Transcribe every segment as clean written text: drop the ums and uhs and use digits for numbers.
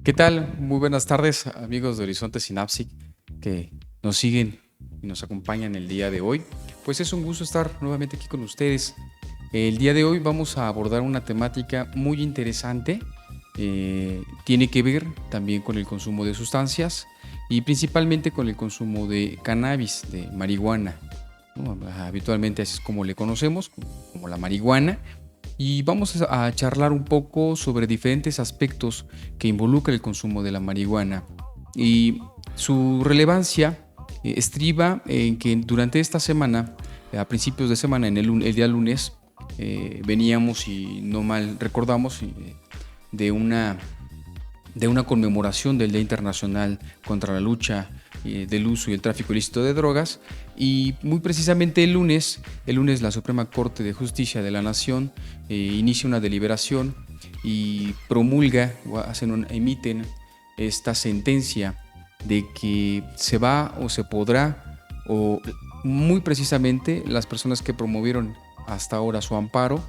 ¿Qué tal? Muy buenas tardes, amigos de Horizonte Synapsic que nos siguen y nos acompañan el día de hoy. Pues es un gusto estar nuevamente aquí con ustedes. El día de hoy vamos a abordar una temática muy interesante. Tiene que ver también con el consumo de sustancias y principalmente con el consumo de cannabis, de marihuana, ¿no? Habitualmente así es como le conocemos, como la marihuana. Y vamos a charlar un poco sobre diferentes aspectos que involucra el consumo de la marihuana. Y su relevancia estriba en que durante esta semana, a principios de semana, el día lunes, veníamos, y no mal recordamos, de una conmemoración del Día Internacional contra la lucha del uso y el tráfico ilícito de drogas, y muy precisamente el lunes la Suprema Corte de Justicia de la Nación inicia una deliberación y promulga emiten esta sentencia de que se va o se podrá, o muy precisamente las personas que promovieron hasta ahora su amparo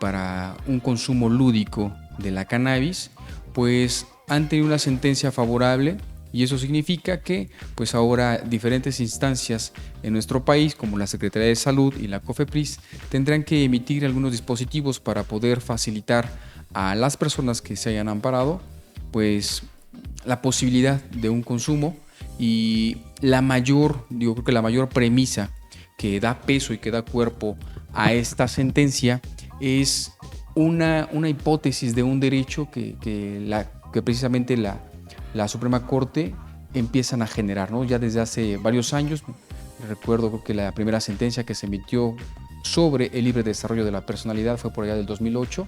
para un consumo lúdico de la cannabis, pues han tenido una sentencia favorable. Y eso significa que pues ahora diferentes instancias en nuestro país, como la Secretaría de Salud y la COFEPRIS, tendrán que emitir algunos dispositivos para poder facilitar a las personas que se hayan amparado pues la posibilidad de un consumo. Y creo que la mayor premisa que da peso y que da cuerpo a esta sentencia es una hipótesis de un derecho que precisamente la Suprema Corte empiezan a generar, ¿no? Ya desde hace varios años. Creo que la primera sentencia que se emitió sobre el libre desarrollo de la personalidad fue por allá del 2008,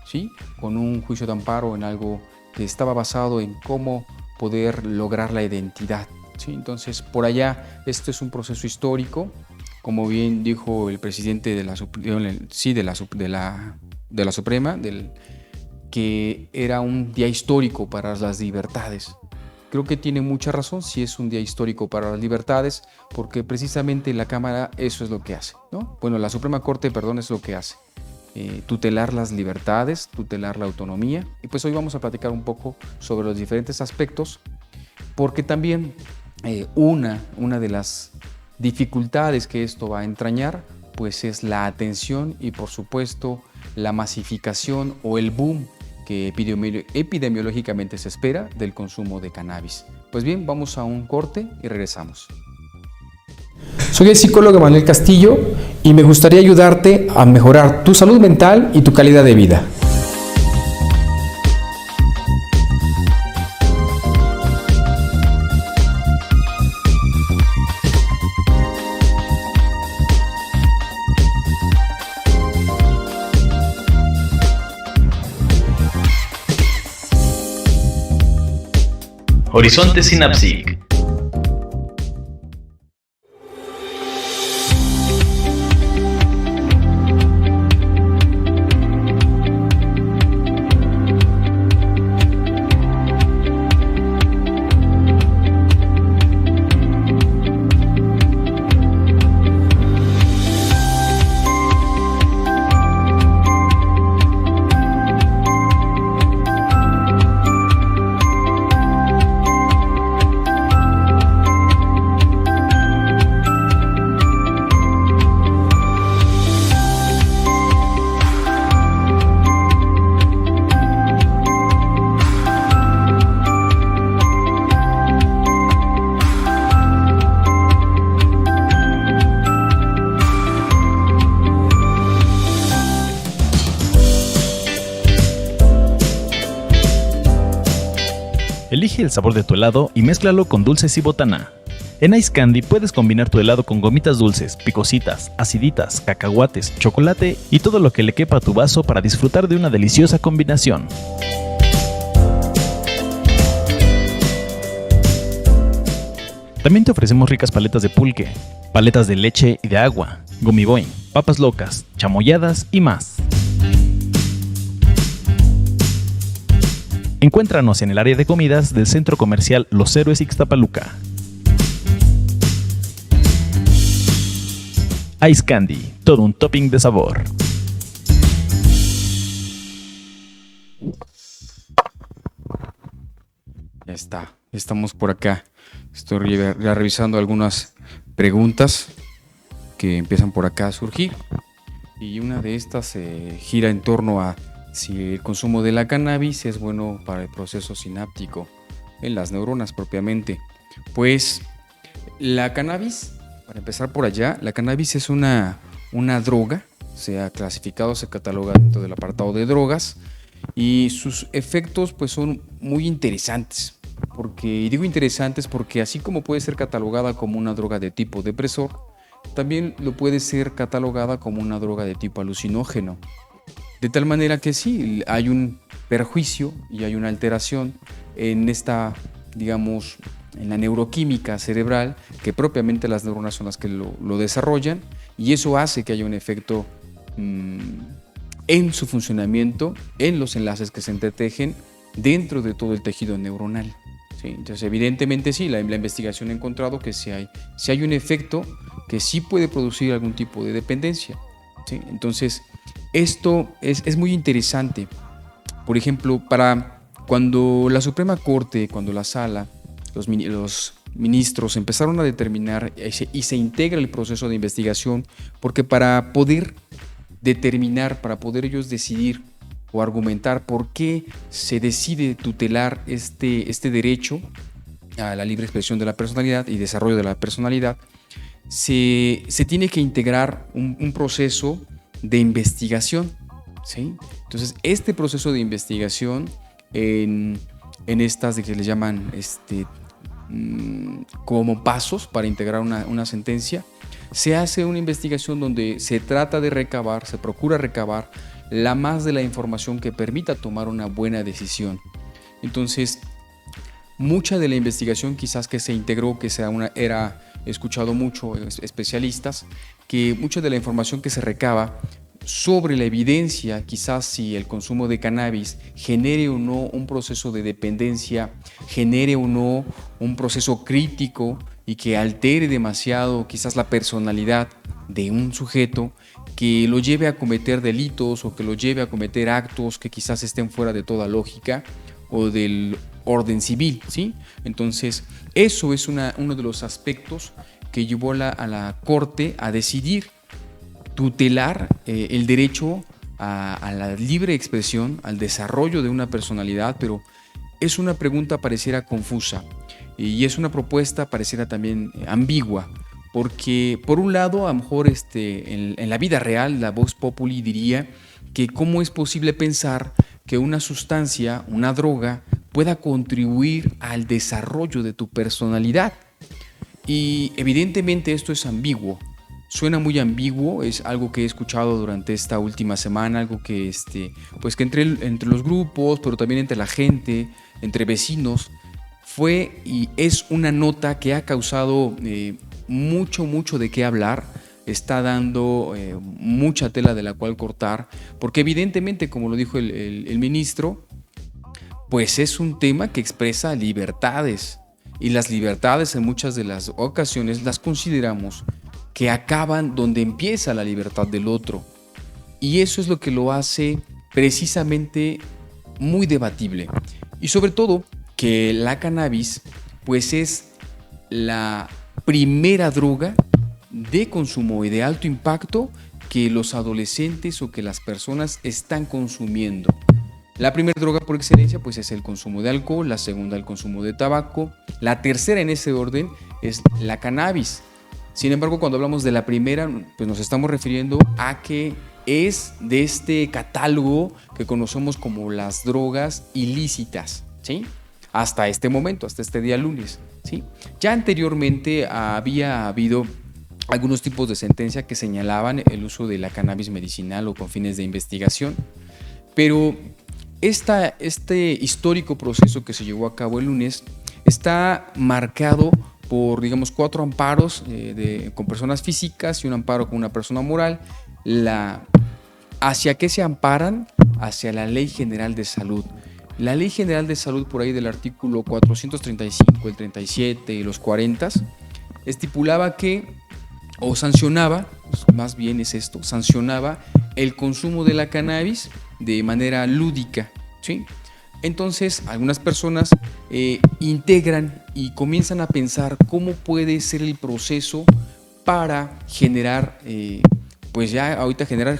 ¿sí? Con un juicio de amparo en algo que estaba basado en cómo poder lograr la identidad, ¿sí? Entonces, por allá, este es un proceso histórico, como bien dijo el presidente de la Suprema, que era un día histórico para las libertades. Creo que tiene mucha razón si es un día histórico para las libertades, porque precisamente la Cámara eso es lo que hace, ¿no? Bueno, la Suprema Corte, es lo que hace. Tutelar las libertades, tutelar la autonomía. Y pues hoy vamos a platicar un poco sobre los diferentes aspectos, porque también una de las dificultades que esto va a entrañar, pues es la atención y por supuesto la masificación o el boom que epidemiológicamente se espera del consumo de cannabis. Pues bien, vamos a un corte y regresamos. Soy el psicólogo Manuel Castillo y me gustaría ayudarte a mejorar tu salud mental y tu calidad de vida. Horizonte Synapsic. Elige el sabor de tu helado y mézclalo con dulces y botana. En Ice Candy puedes combinar tu helado con gomitas dulces, picositas, aciditas, cacahuates, chocolate y todo lo que le quepa a tu vaso para disfrutar de una deliciosa combinación. También te ofrecemos ricas paletas de pulque, paletas de leche y de agua, gummy boing, papas locas, chamoyadas y más. Encuéntranos en el área de comidas del Centro Comercial Los Héroes Ixtapaluca. Ice Candy, todo un topping de sabor. Ya está, estamos por acá. Estoy revisando algunas preguntas que empiezan por acá a surgir. Y una de estas gira en torno a si el consumo de la cannabis es bueno para el proceso sináptico en las neuronas propiamente. Pues la cannabis, para empezar por allá, la cannabis es una droga, se ha clasificado, se cataloga dentro del apartado de drogas y sus efectos pues son muy interesantes. Y digo interesantes porque así como puede ser catalogada como una droga de tipo depresor, también lo puede ser catalogada como una droga de tipo alucinógeno. De tal manera que sí, hay un perjuicio y hay una alteración en esta, digamos, en la neuroquímica cerebral, que propiamente las neuronas son las que lo desarrollan, y eso hace que haya un efecto en su funcionamiento, en los enlaces que se entretejen dentro de todo el tejido neuronal. ¿Sí? Entonces, evidentemente sí, la investigación ha encontrado que si hay un efecto que sí puede producir algún tipo de dependencia. ¿Sí? Entonces, esto es muy interesante. Por ejemplo, para cuando la Suprema Corte, cuando la Sala, los ministros empezaron a determinar y se integra el proceso de investigación, porque para poder determinar, para poder ellos decidir o argumentar por qué se decide tutelar este derecho a la libre expresión de la personalidad y desarrollo de la personalidad, se tiene que integrar un proceso de investigación, ¿sí? Entonces, este proceso de investigación en estas de que les llaman como pasos para integrar una sentencia, se hace una investigación donde se trata de recabar, se procura recabar la más de la información que permita tomar una buena decisión. Entonces, mucha de la investigación quizás que se integró, he escuchado mucho especialistas, que mucha de la información que se recaba sobre la evidencia, quizás si el consumo de cannabis genere o no un proceso de dependencia, genere o no un proceso crítico y que altere demasiado quizás la personalidad de un sujeto, que lo lleve a cometer delitos o que lo lleve a cometer actos que quizás estén fuera de toda lógica o del orden civil, ¿sí? Entonces, eso es uno de los aspectos que llevó a la Corte a decidir tutelar el derecho a la libre expresión, al desarrollo de una personalidad, pero es una pregunta pareciera confusa y es una propuesta pareciera también ambigua, porque por un lado, a lo mejor en la vida real, la Vox Populi diría que cómo es posible pensar que una sustancia, una droga, pueda contribuir al desarrollo de tu personalidad. Y evidentemente esto es ambiguo. Suena muy ambiguo, es algo que he escuchado durante esta última semana, algo que, pues que entre los grupos, pero también entre la gente, entre vecinos, fue y es una nota que ha causado mucho de qué hablar, está dando mucha tela de la cual cortar, porque evidentemente, como lo dijo el ministro, pues es un tema que expresa libertades, y las libertades en muchas de las ocasiones las consideramos que acaban donde empieza la libertad del otro. Y eso es lo que lo hace precisamente muy debatible. Y sobre todo que la cannabis pues es la primera droga de consumo y de alto impacto que los adolescentes o que las personas están consumiendo. La primera droga por excelencia pues es el consumo de alcohol, la segunda el consumo de tabaco, la tercera en ese orden es la cannabis. Sin embargo, cuando hablamos de la primera, pues nos estamos refiriendo a que es de este catálogo que conocemos como las drogas ilícitas, ¿sí? Hasta este momento, hasta este día lunes, ¿sí? Ya anteriormente había habido algunos tipos de sentencia que señalaban el uso de la cannabis medicinal o con fines de investigación, pero este histórico proceso que se llevó a cabo el lunes está marcado por, digamos, 4 amparos con personas físicas y un amparo con una persona moral. ¿Hacia qué se amparan? Hacia la Ley General de Salud. La Ley General de Salud, por ahí del artículo 435, el 37 y los 40, estipulaba que, o sancionaba, más bien es esto, sancionaba el consumo de la cannabis de manera lúdica, ¿sí? Entonces, algunas personas integran y comienzan a pensar cómo puede ser el proceso para generar, pues ya ahorita generar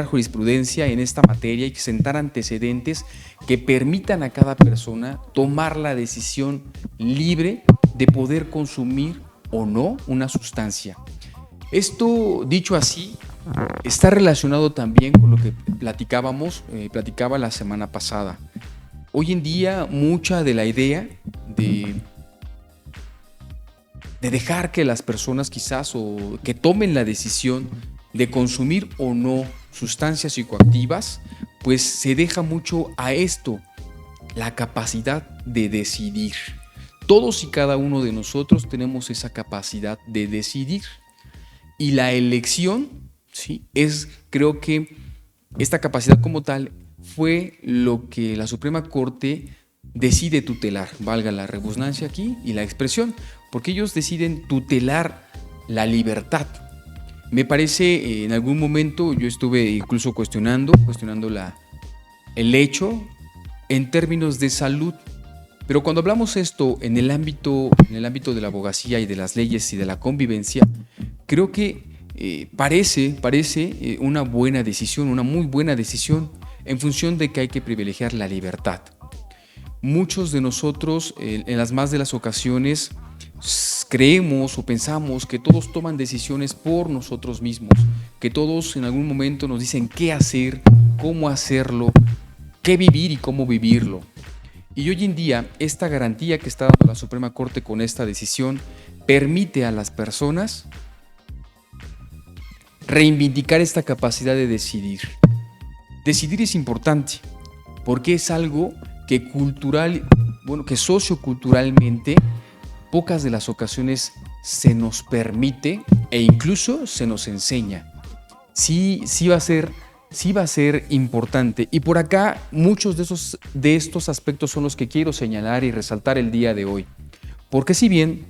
jurisprudencia en esta materia y sentar antecedentes que permitan a cada persona tomar la decisión libre de poder consumir o no una sustancia. Esto, dicho así, está relacionado también con lo que platicaba la semana pasada. Hoy en día, mucha de la idea de dejar que las personas quizás o que tomen la decisión de consumir o no sustancias psicoactivas, pues se deja mucho a esto, la capacidad de decidir. Todos y cada uno de nosotros tenemos esa capacidad de decidir. Y la elección, ¿sí?, creo que esta capacidad como tal fue lo que la Suprema Corte decide tutelar, valga la redundancia aquí y la expresión, porque ellos deciden tutelar la libertad. Me parece, en algún momento yo estuve incluso cuestionando el hecho en términos de salud, pero cuando hablamos esto en el ámbito de la abogacía y de las leyes y de la convivencia, creo que parece una buena decisión, una muy buena decisión, en función de que hay que privilegiar la libertad. Muchos de nosotros, en las más de las ocasiones, creemos o pensamos que todos toman decisiones por nosotros mismos, que todos en algún momento nos dicen qué hacer, cómo hacerlo, qué vivir y cómo vivirlo. Y hoy en día, esta garantía que está dando la Suprema Corte con esta decisión permite a las personas reivindicar esta capacidad de decidir. Decidir es importante porque es algo que socioculturalmente pocas de las ocasiones se nos permite e incluso se nos enseña. Sí va a ser importante. Y por acá muchos de estos aspectos son los que quiero señalar y resaltar el día de hoy. Porque si bien,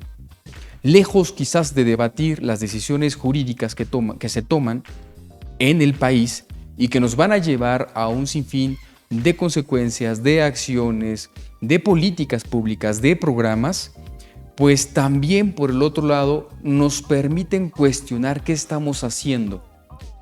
lejos quizás de debatir las decisiones jurídicas que se toman en el país y que nos van a llevar a un sinfín de consecuencias, de acciones, de políticas públicas, de programas, pues también por el otro lado nos permiten cuestionar qué estamos haciendo,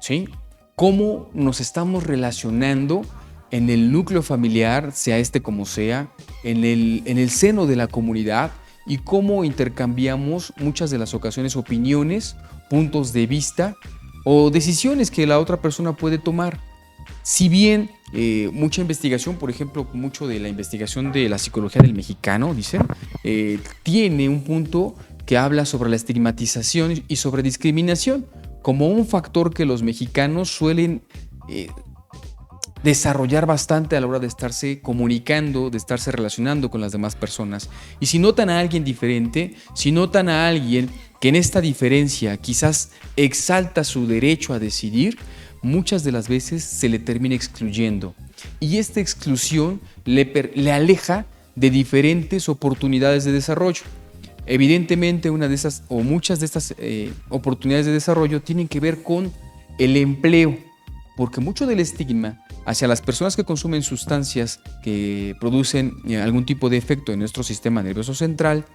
¿sí? Cómo nos estamos relacionando en el núcleo familiar, sea este como sea, en el seno de la comunidad, y cómo intercambiamos muchas de las ocasiones opiniones, puntos de vista o decisiones que la otra persona puede tomar. Si bien mucha investigación, por ejemplo, mucho de la investigación de la psicología del mexicano, dicen, tiene un punto que habla sobre la estigmatización y sobre discriminación como un factor que los mexicanos suelen desarrollar bastante a la hora de estarse comunicando, de estarse relacionando con las demás personas. Y si notan a alguien diferente, si notan a alguien que en esta diferencia quizás exalta su derecho a decidir, muchas de las veces se le termina excluyendo. Y esta exclusión le aleja de diferentes oportunidades de desarrollo. Evidentemente, una de esas o muchas de estas oportunidades de desarrollo tienen que ver con el empleo, porque mucho del estigma hacia las personas que consumen sustancias que producen algún tipo de efecto en nuestro sistema nervioso central,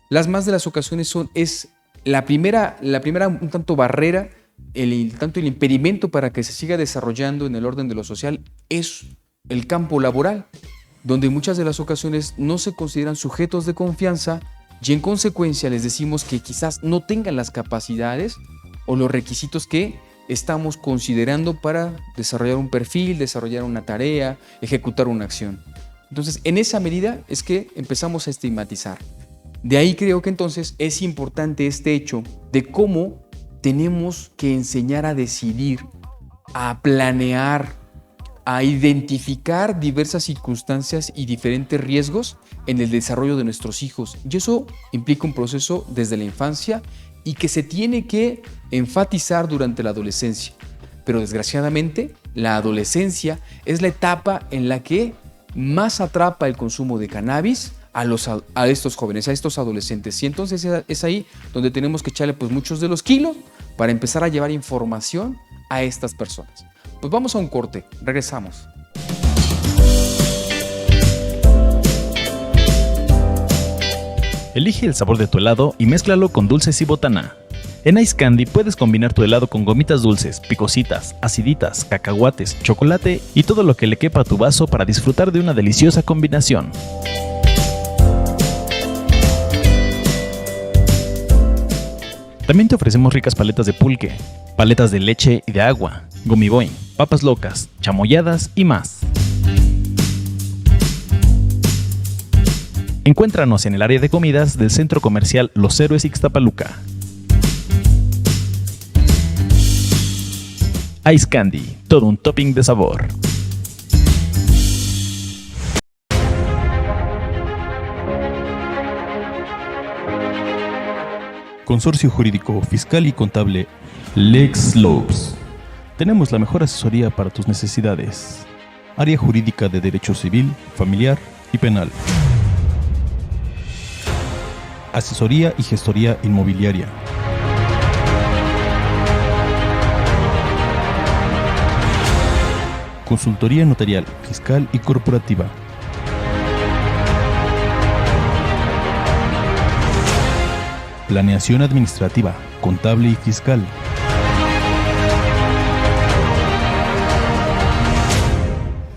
las más de las ocasiones es la primera un tanto barrera, el impedimento para que se siga desarrollando en el orden de lo social es el campo laboral, donde muchas de las ocasiones no se consideran sujetos de confianza y en consecuencia les decimos que quizás no tengan las capacidades o los requisitos que estamos considerando para desarrollar un perfil, desarrollar una tarea, ejecutar una acción. Entonces, en esa medida es que empezamos a estigmatizar. De ahí creo que entonces es importante este hecho de cómo tenemos que enseñar a decidir, a planear, a identificar diversas circunstancias y diferentes riesgos en el desarrollo de nuestros hijos. Y eso implica un proceso desde la infancia y que se tiene que enfatizar durante la adolescencia. Pero desgraciadamente, la adolescencia es la etapa en la que más atrapa el consumo de cannabis a estos jóvenes, a estos adolescentes. Y entonces es ahí donde tenemos que echarle pues muchos de los kilos para empezar a llevar información a estas personas. Pues vamos a un corte, regresamos. Elige el sabor de tu helado y mézclalo con dulces y botana. En Ice Candy puedes combinar tu helado con gomitas dulces, picositas, aciditas, cacahuates, chocolate y todo lo que le quepa a tu vaso para disfrutar de una deliciosa combinación. También te ofrecemos ricas paletas de pulque, paletas de leche y de agua, gomiboy, papas locas, chamoyadas y más. Encuéntranos en el área de comidas del Centro Comercial Los Héroes Ixtapaluca. Ice Candy, todo un topping de sabor. Consorcio Jurídico, Fiscal y Contable Lex Lopes. Tenemos la mejor asesoría para tus necesidades. Área jurídica de derecho civil, familiar y penal. Asesoría y gestoría inmobiliaria. Consultoría notarial, fiscal y corporativa. Planeación administrativa, contable y fiscal.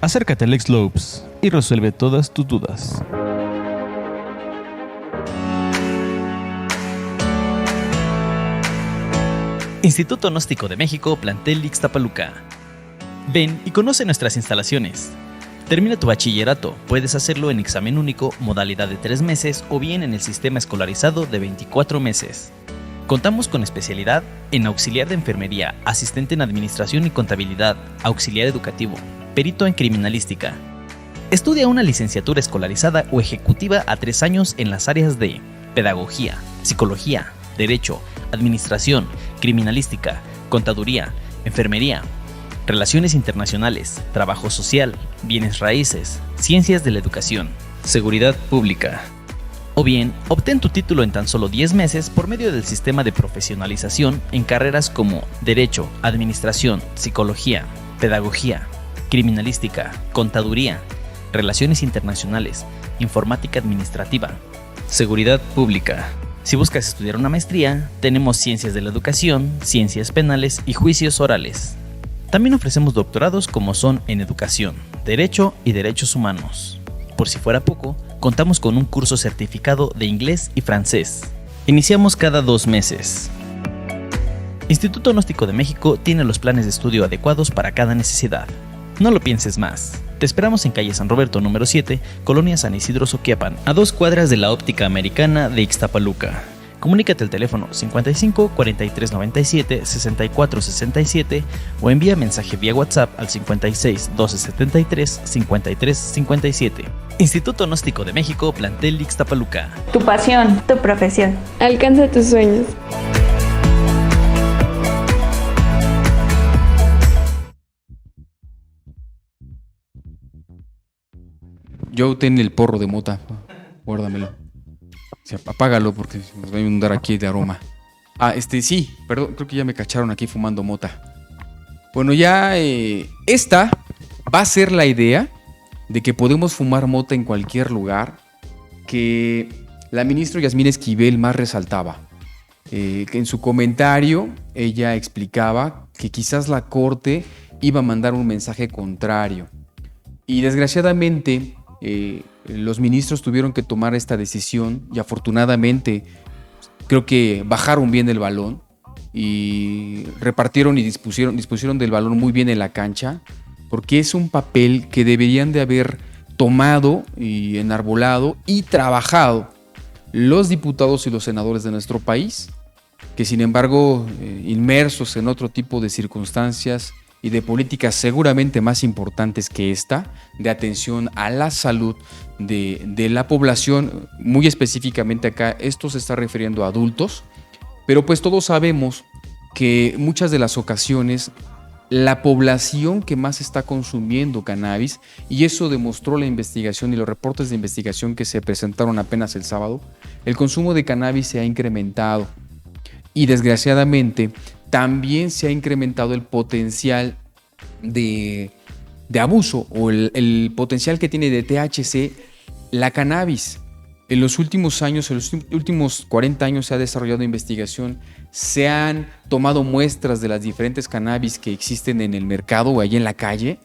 Acércate a Lex Lopes y resuelve todas tus dudas. Instituto Gnóstico de México, Plantel Ixtapaluca. Ven y conoce nuestras instalaciones. Termina tu bachillerato, puedes hacerlo en examen único, modalidad de 3 meses o bien en el sistema escolarizado de 24 meses. Contamos con especialidad en auxiliar de enfermería, asistente en administración y contabilidad, auxiliar educativo, perito en criminalística. Estudia una licenciatura escolarizada o ejecutiva a 3 años en las áreas de pedagogía, psicología, derecho, administración, criminalística, contaduría, enfermería, relaciones internacionales, trabajo social, bienes raíces, ciencias de la educación, seguridad pública. O bien, obtén tu título en tan solo 10 meses por medio del sistema de profesionalización en carreras como Derecho, Administración, Psicología, Pedagogía, Criminalística, Contaduría, Relaciones Internacionales, Informática Administrativa, Seguridad Pública. Si buscas estudiar una maestría, tenemos Ciencias de la Educación, Ciencias Penales y Juicios Orales. También ofrecemos doctorados como son en Educación, Derecho y Derechos Humanos. Por si fuera poco, contamos con un curso certificado de inglés y francés. Iniciamos cada 2 meses. Instituto Gnóstico de México tiene los planes de estudio adecuados para cada necesidad. No lo pienses más. Te esperamos en calle San Roberto número 7, Colonia San Isidro Soquiapan, a 2 cuadras de la Óptica Americana de Ixtapaluca. Comunícate al teléfono 55 43 97 64 67 o envía mensaje vía WhatsApp al 56 12 73 53 57. Instituto Gnóstico de México, Plantel Ixtapaluca. Tu pasión, tu profesión. Alcanza tus sueños. Yo ten el porro de mota, guárdamelo. O sea, apágalo porque nos va a inundar aquí de aroma. Sí, perdón, creo que ya me cacharon aquí fumando mota. Bueno, ya esta va a ser la idea de que podemos fumar mota en cualquier lugar, que la ministra Yasmín Esquivel más resaltaba. Que en su comentario ella explicaba que quizás la Corte iba a mandar un mensaje contrario. Y desgraciadamente los ministros tuvieron que tomar esta decisión y afortunadamente creo que bajaron bien el balón y repartieron y dispusieron del balón muy bien en la cancha, porque es un papel que deberían de haber tomado y enarbolado y trabajado los diputados y los senadores de nuestro país, que sin embargo inmersos en otro tipo de circunstancias y de políticas seguramente más importantes que esta, de atención a la salud de la población, muy específicamente acá, esto se está refiriendo a adultos, pero pues todos sabemos que muchas de las ocasiones la población que más está consumiendo cannabis, y eso demostró la investigación y los reportes de investigación que se presentaron apenas el sábado, el consumo de cannabis se ha incrementado y desgraciadamente también se ha incrementado el potencial de abuso o el potencial que tiene de THC la cannabis. En los últimos años, en los últimos 40 años se ha desarrollado investigación, se han tomado muestras de las diferentes cannabis que existen en el mercado o ahí en la calle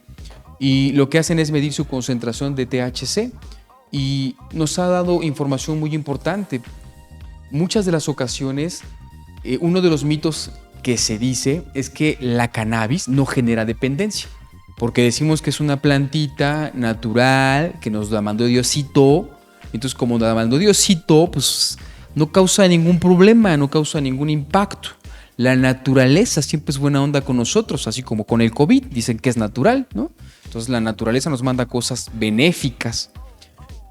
y lo que hacen es medir su concentración de THC y nos ha dado información muy importante. Muchas de las ocasiones, uno de los mitos que se dice es que la cannabis no genera dependencia, porque decimos que es una plantita natural que nos la mandó Diosito. Entonces, como la mandó Diosito, pues no causa ningún problema, no causa ningún impacto. La naturaleza siempre es buena onda con nosotros, así como con el COVID, dicen que es natural, ¿no? Entonces la naturaleza nos manda cosas benéficas.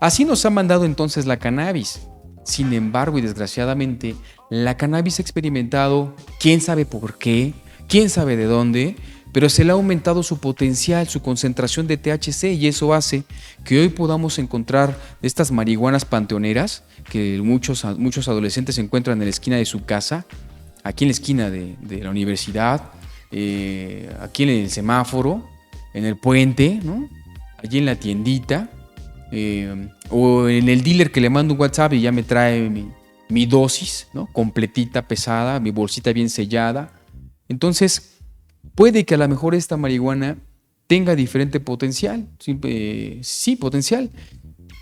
Así nos ha mandado entonces la cannabis. Sin embargo, y desgraciadamente, la cannabis ha experimentado, quién sabe por qué, quién sabe de dónde, pero se le ha aumentado su potencial, su concentración de THC y eso hace que hoy podamos encontrar estas marihuanas panteoneras que muchos adolescentes encuentran en la esquina de su casa, aquí en la esquina de la universidad, aquí en el semáforo, en el puente, ¿no? Allí en la tiendita, o en el dealer que le mando un WhatsApp y ya me trae mi dosis, ¿no? Completita, pesada, mi bolsita bien sellada. Entonces, puede que a lo mejor esta marihuana tenga diferente potencial, sí, potencial.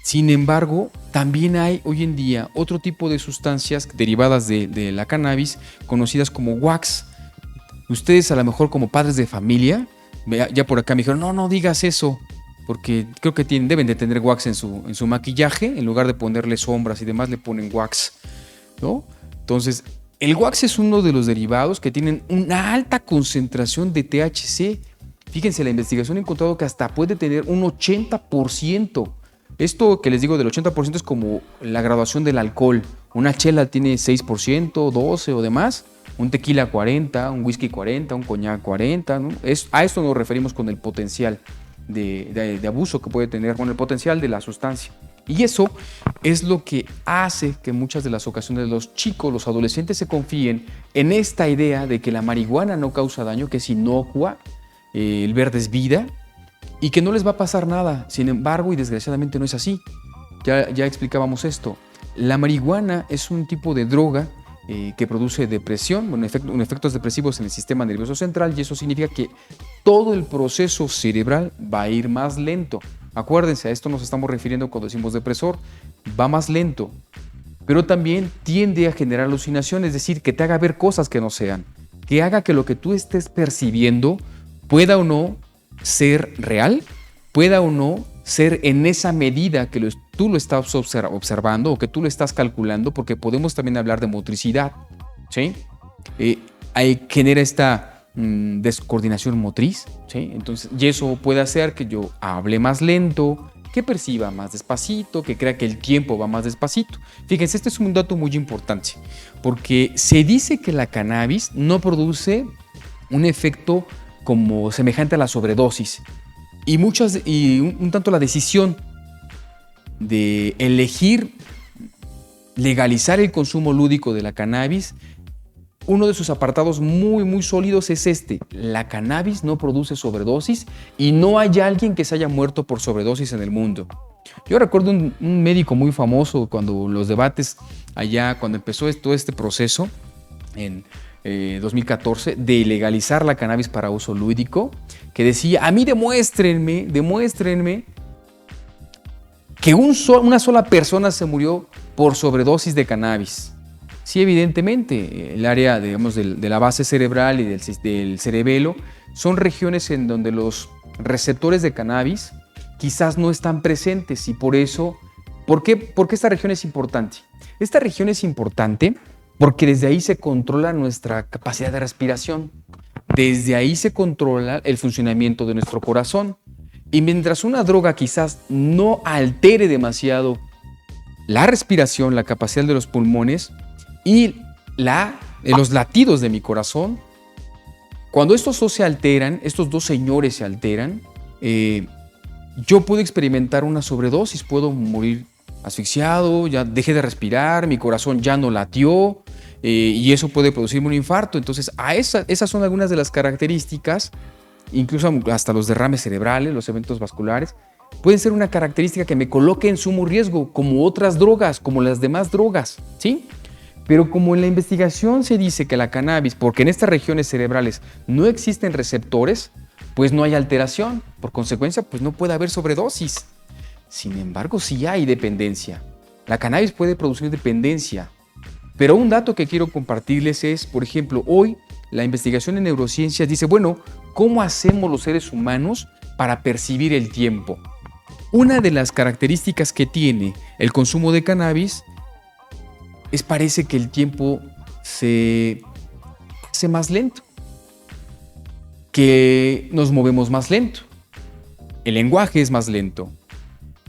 Sin embargo, también hay hoy en día otro tipo de sustancias derivadas de la cannabis, conocidas como wax. Ustedes a lo mejor como padres de familia, ya por acá me dijeron, no digas eso, porque creo que deben de tener wax en su maquillaje, en lugar de ponerle sombras y demás, le ponen wax, ¿no? Entonces, el wax es uno de los derivados que tienen una alta concentración de THC. Fíjense, la investigación ha encontrado que hasta puede tener un 80%. Esto que les digo del 80% es como la graduación del alcohol. Una chela tiene 6%, 12% o demás. Un tequila 40%, un whisky 40%, un coñac 40%, ¿no? A esto nos referimos con el potencial de abuso que puede tener, con el potencial de la sustancia. Y eso es lo que hace que muchas de las ocasiones los chicos, los adolescentes se confíen en esta idea de que la marihuana no causa daño, que es inocua, el verde es vida y que no les va a pasar nada. Sin embargo, y desgraciadamente no es así. Ya explicábamos esto. La marihuana es un tipo de droga que produce depresión, efectos depresivos en el sistema nervioso central y eso significa que todo el proceso cerebral va a ir más lento. Acuérdense, a esto nos estamos refiriendo cuando decimos depresor, va más lento, pero también tiende a generar alucinaciones, es decir, que te haga ver cosas que no sean, que haga que lo que tú estés percibiendo pueda o no ser real, pueda o no ser en esa medida que tú lo estás observando o que tú lo estás calculando, porque podemos también hablar de motricidad, ¿sí? Genera esta descoordinación motriz, ¿sí? Entonces, y eso puede hacer que yo hable más lento, que perciba más despacito, que crea que el tiempo va más despacito. Fíjense, este es un dato muy importante, porque se dice que la cannabis no produce un efecto como semejante a la sobredosis. Y un tanto la decisión de elegir legalizar el consumo lúdico de la cannabis, uno de sus apartados muy, muy sólidos es este: la cannabis no produce sobredosis y no hay alguien que se haya muerto por sobredosis en el mundo. Yo recuerdo un médico muy famoso cuando los debates allá, cuando empezó todo este proceso en 2014 de legalizar la cannabis para uso lúdico, que decía: a mí demuéstrenme que una sola persona se murió por sobredosis de cannabis. Sí, evidentemente, el área, digamos, de la base cerebral y del cerebelo son regiones en donde los receptores de cannabis quizás no están presentes y por eso, ¿por qué esta región es importante? Esta región es importante porque desde ahí se controla nuestra capacidad de respiración, desde ahí se controla el funcionamiento de nuestro corazón. Y mientras una droga quizás no altere demasiado la respiración, la capacidad de los pulmones y los latidos de mi corazón, cuando estos dos se alteran, estos dos señores se alteran, yo puedo experimentar una sobredosis, puedo morir asfixiado, ya dejé de respirar, mi corazón ya no latió, y eso puede producirme un infarto. Entonces, esas son algunas de las características, incluso hasta los derrames cerebrales, los eventos vasculares, pueden ser una característica que me coloque en sumo riesgo, como otras drogas, como las demás drogas, ¿sí? Pero como en la investigación se dice que la cannabis, porque en estas regiones cerebrales no existen receptores, pues no hay alteración. Por consecuencia, pues no puede haber sobredosis. Sin embargo, sí hay dependencia. La cannabis puede producir dependencia. Pero un dato que quiero compartirles es, por ejemplo, hoy la investigación en neurociencias dice, bueno, ¿cómo hacemos los seres humanos para percibir el tiempo? Una de las características que tiene el consumo de cannabis parece que el tiempo se hace más lento, que nos movemos más lento, el lenguaje es más lento,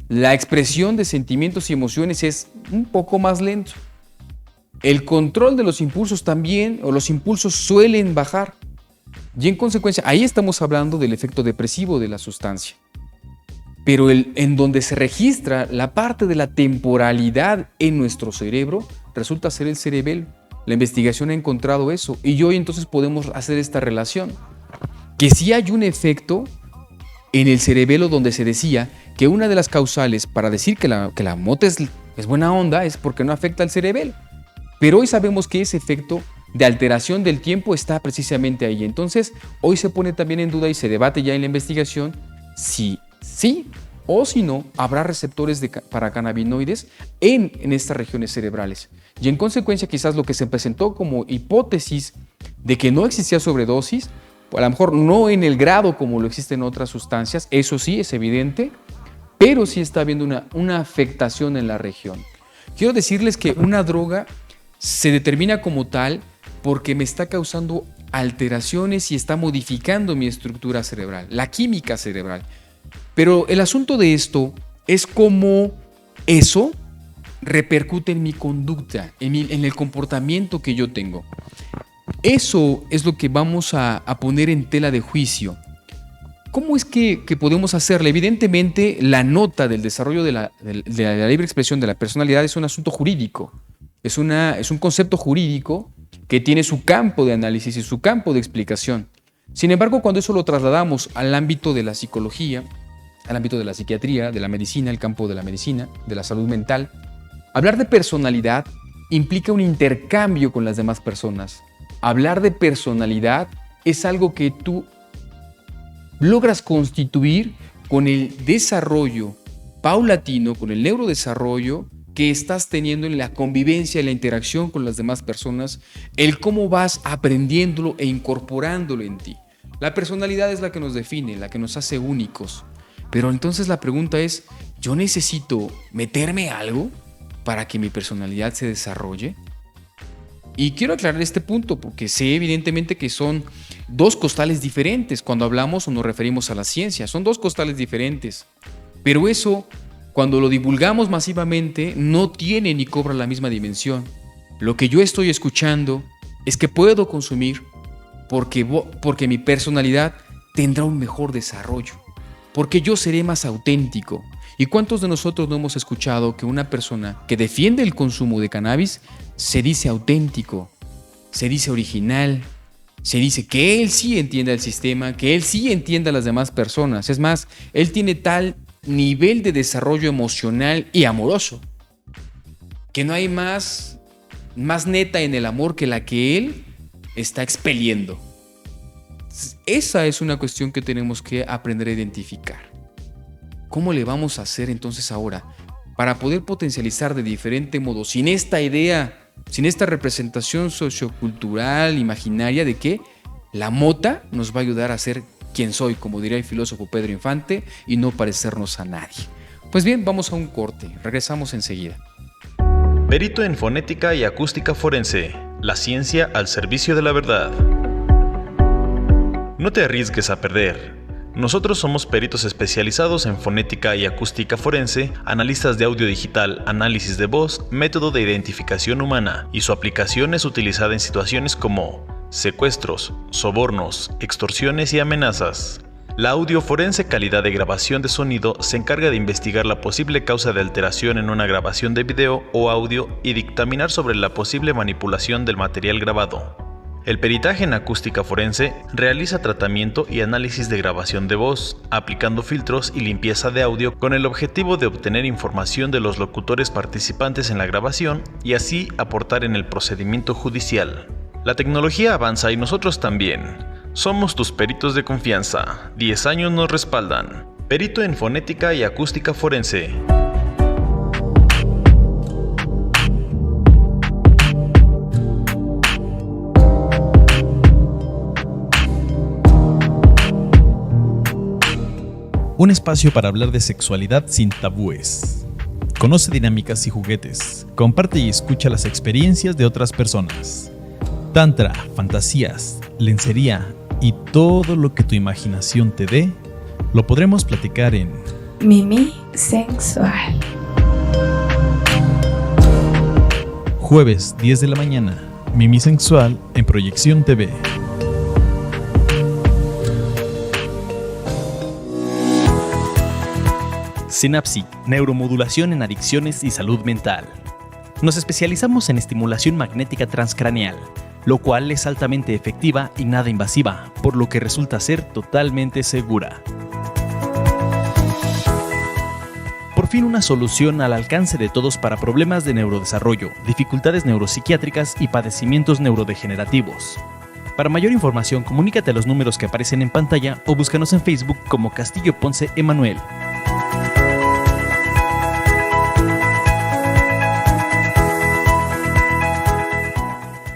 la expresión de sentimientos y emociones es un poco más lento, el control de los impulsos también, o los impulsos suelen bajar, y en consecuencia, ahí estamos hablando del efecto depresivo de la sustancia. Pero en donde se registra la parte de la temporalidad en nuestro cerebro, resulta ser el cerebelo. La investigación ha encontrado eso y hoy entonces podemos hacer esta relación. Que sí hay un efecto en el cerebelo donde se decía que una de las causales para decir que la mota es buena onda es porque no afecta al cerebelo. Pero hoy sabemos que ese efecto de alteración del tiempo está precisamente ahí. Entonces, hoy se pone también en duda y se debate ya en la investigación si sí o si no, habrá receptores para cannabinoides en estas regiones cerebrales. Y en consecuencia, quizás lo que se presentó como hipótesis de que no existía sobredosis, a lo mejor no en el grado como lo existen otras sustancias, eso sí es evidente, pero sí está habiendo una afectación en la región. Quiero decirles que una droga se determina como tal porque me está causando alteraciones y está modificando mi estructura cerebral, la química cerebral. Pero el asunto de esto es cómo eso repercute en mi conducta, en el comportamiento que yo tengo. Eso es lo que vamos a poner en tela de juicio. ¿Cómo es que podemos hacerlo? Evidentemente, la nota del desarrollo de la libre expresión de la personalidad es un asunto jurídico. Es un concepto jurídico que tiene su campo de análisis y su campo de explicación. Sin embargo, cuando eso lo trasladamos al ámbito de la psicología, al ámbito de la psiquiatría, de la medicina, el campo de la medicina, de la salud mental, hablar de personalidad implica un intercambio con las demás personas. Hablar de personalidad es algo que tú logras constituir con el desarrollo paulatino, con el neurodesarrollo que estás teniendo en la convivencia y la interacción con las demás personas, el cómo vas aprendiéndolo e incorporándolo en ti. La personalidad es la que nos define, la que nos hace únicos. Pero entonces la pregunta es, ¿yo necesito meterme algo para que mi personalidad se desarrolle? Y quiero aclarar este punto porque sé evidentemente que son dos costales diferentes cuando hablamos o nos referimos a la ciencia. Son dos costales diferentes. Pero eso, cuando lo divulgamos masivamente, no tiene ni cobra la misma dimensión. Lo que yo estoy escuchando es que puedo consumir porque mi personalidad tendrá un mejor desarrollo. Porque yo seré más auténtico. ¿Y cuántos de nosotros no hemos escuchado que una persona que defiende el consumo de cannabis se dice auténtico, se dice original, se dice que él sí entiende el sistema, que él sí entiende a las demás personas? Es más, él tiene tal nivel de desarrollo emocional y amoroso que no hay más neta en el amor que la que él está expeliendo. Esa es una cuestión que tenemos que aprender a identificar. ¿Cómo le vamos a hacer entonces ahora para poder potencializar de diferente modo, sin esta idea, sin esta representación sociocultural, imaginaria de que la mota nos va a ayudar a ser quien soy, como diría el filósofo Pedro Infante, y no parecernos a nadie? Pues bien, vamos a un corte, regresamos enseguida. Perito en fonética y acústica forense, la ciencia al servicio de la verdad. No te arriesgues a perder. Nosotros somos peritos especializados en fonética y acústica forense, analistas de audio digital, análisis de voz, método de identificación humana, y su aplicación es utilizada en situaciones como secuestros, sobornos, extorsiones y amenazas. La audioforense calidad de grabación de sonido se encarga de investigar la posible causa de alteración en una grabación de video o audio y dictaminar sobre la posible manipulación del material grabado. El peritaje en acústica forense realiza tratamiento y análisis de grabación de voz, aplicando filtros y limpieza de audio con el objetivo de obtener información de los locutores participantes en la grabación y así aportar en el procedimiento judicial. La tecnología avanza y nosotros también. Somos tus peritos de confianza. 10 años nos respaldan. Perito en fonética y acústica forense. Un espacio para hablar de sexualidad sin tabúes. Conoce dinámicas y juguetes. Comparte y escucha las experiencias de otras personas. Tantra, fantasías, lencería y todo lo que tu imaginación te dé, lo podremos platicar en Mimi Sensual. jueves 10 de la mañana, Mimi Sensual en Proyección TV. Synapsic, neuromodulación en adicciones y salud mental. Nos especializamos en estimulación magnética transcraneal, lo cual es altamente efectiva y nada invasiva, por lo que resulta ser totalmente segura. Por fin una solución al alcance de todos para problemas de neurodesarrollo, dificultades neuropsiquiátricas y padecimientos neurodegenerativos. Para mayor información, comunícate a los números que aparecen en pantalla o búscanos en Facebook como Castillo Ponce Emanuel.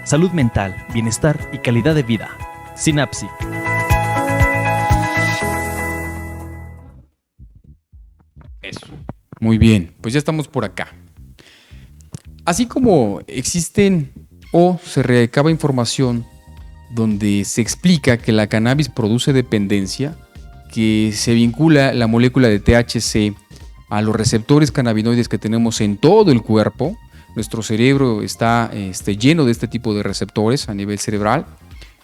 Salud mental, bienestar y calidad de vida. Synapsic. Eso. Muy bien, pues ya estamos por acá. Así como existen o se recaba información donde se explica que la cannabis produce dependencia, que se vincula la molécula de THC a los receptores cannabinoides que tenemos en todo el cuerpo. Nuestro cerebro está lleno de este tipo de receptores a nivel cerebral.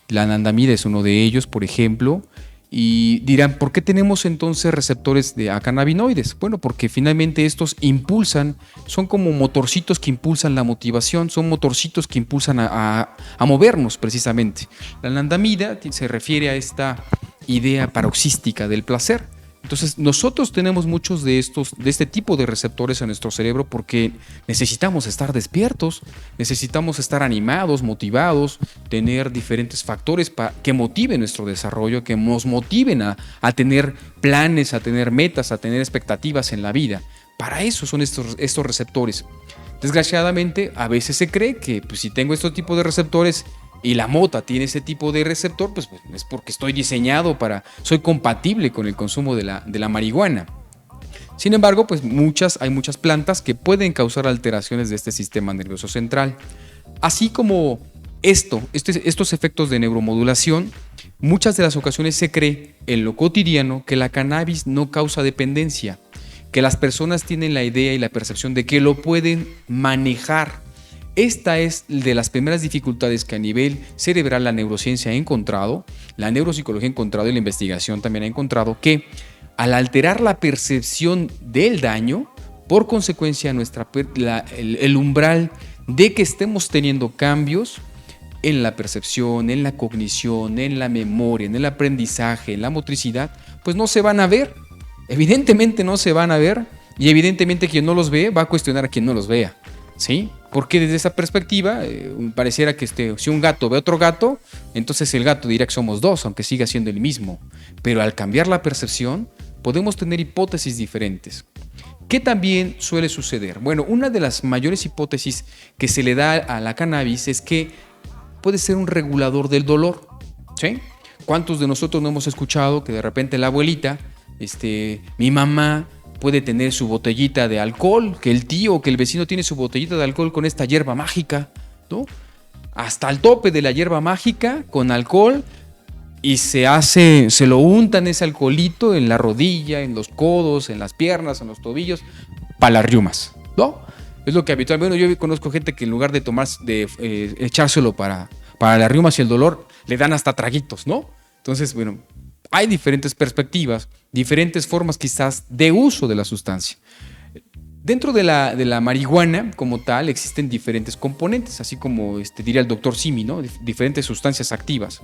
La anandamida es uno de ellos, por ejemplo. Y dirán, ¿por qué tenemos entonces receptores de cannabinoides? Bueno, porque finalmente estos impulsan, son como motorcitos que impulsan la motivación, son motorcitos que impulsan a movernos precisamente. La anandamida se refiere a esta idea paroxística del placer. Entonces nosotros tenemos muchos de este tipo de receptores en nuestro cerebro porque necesitamos estar despiertos, necesitamos estar animados, motivados, tener diferentes factores que motiven nuestro desarrollo, que nos motiven a tener planes, a tener metas, a tener expectativas en la vida. Para eso son estos receptores. Desgraciadamente, a veces se cree que pues, si tengo estos tipos de receptores y la mota tiene ese tipo de receptor, pues es porque estoy diseñado soy compatible con el consumo de la marihuana. Sin embargo, pues hay muchas plantas que pueden causar alteraciones de este sistema nervioso central. Así como estos efectos de neuromodulación, muchas de las ocasiones se cree en lo cotidiano que la cannabis no causa dependencia, que las personas tienen la idea y la percepción de que lo pueden manejar. Esta es de las primeras dificultades que a nivel cerebral la neurociencia ha encontrado, la neuropsicología ha encontrado y la investigación también ha encontrado que al alterar la percepción del daño, por consecuencia el umbral de que estemos teniendo cambios en la percepción, en la cognición, en la memoria, en el aprendizaje, en la motricidad, pues no se van a ver. Evidentemente no se van a ver y evidentemente quien no los ve va a cuestionar a quien no los vea, ¿sí? Porque desde esa perspectiva pareciera que si un gato ve a otro gato, entonces el gato dirá que somos dos, aunque siga siendo el mismo. Pero al cambiar la percepción, podemos tener hipótesis diferentes. ¿Qué también suele suceder? Bueno, una de las mayores hipótesis que se le da a la cannabis es que puede ser un regulador del dolor, ¿sí? ¿Cuántos de nosotros no hemos escuchado que de repente la abuelita, mi mamá, puede tener su botellita de alcohol, que el tío o que el vecino tiene su botellita de alcohol con esta hierba mágica, ¿no? Hasta el tope de la hierba mágica con alcohol y se lo untan ese alcoholito en la rodilla, en los codos, en las piernas, en los tobillos, para las riumas, ¿no? Es lo que habitualmente, yo conozco gente que en lugar de echárselo para las riumas y el dolor, le dan hasta traguitos, ¿no? Entonces, bueno, hay diferentes perspectivas, diferentes formas quizás de uso de la sustancia. Dentro de la marihuana como tal existen diferentes componentes, así como diría el doctor Simi, ¿no? Diferentes sustancias activas.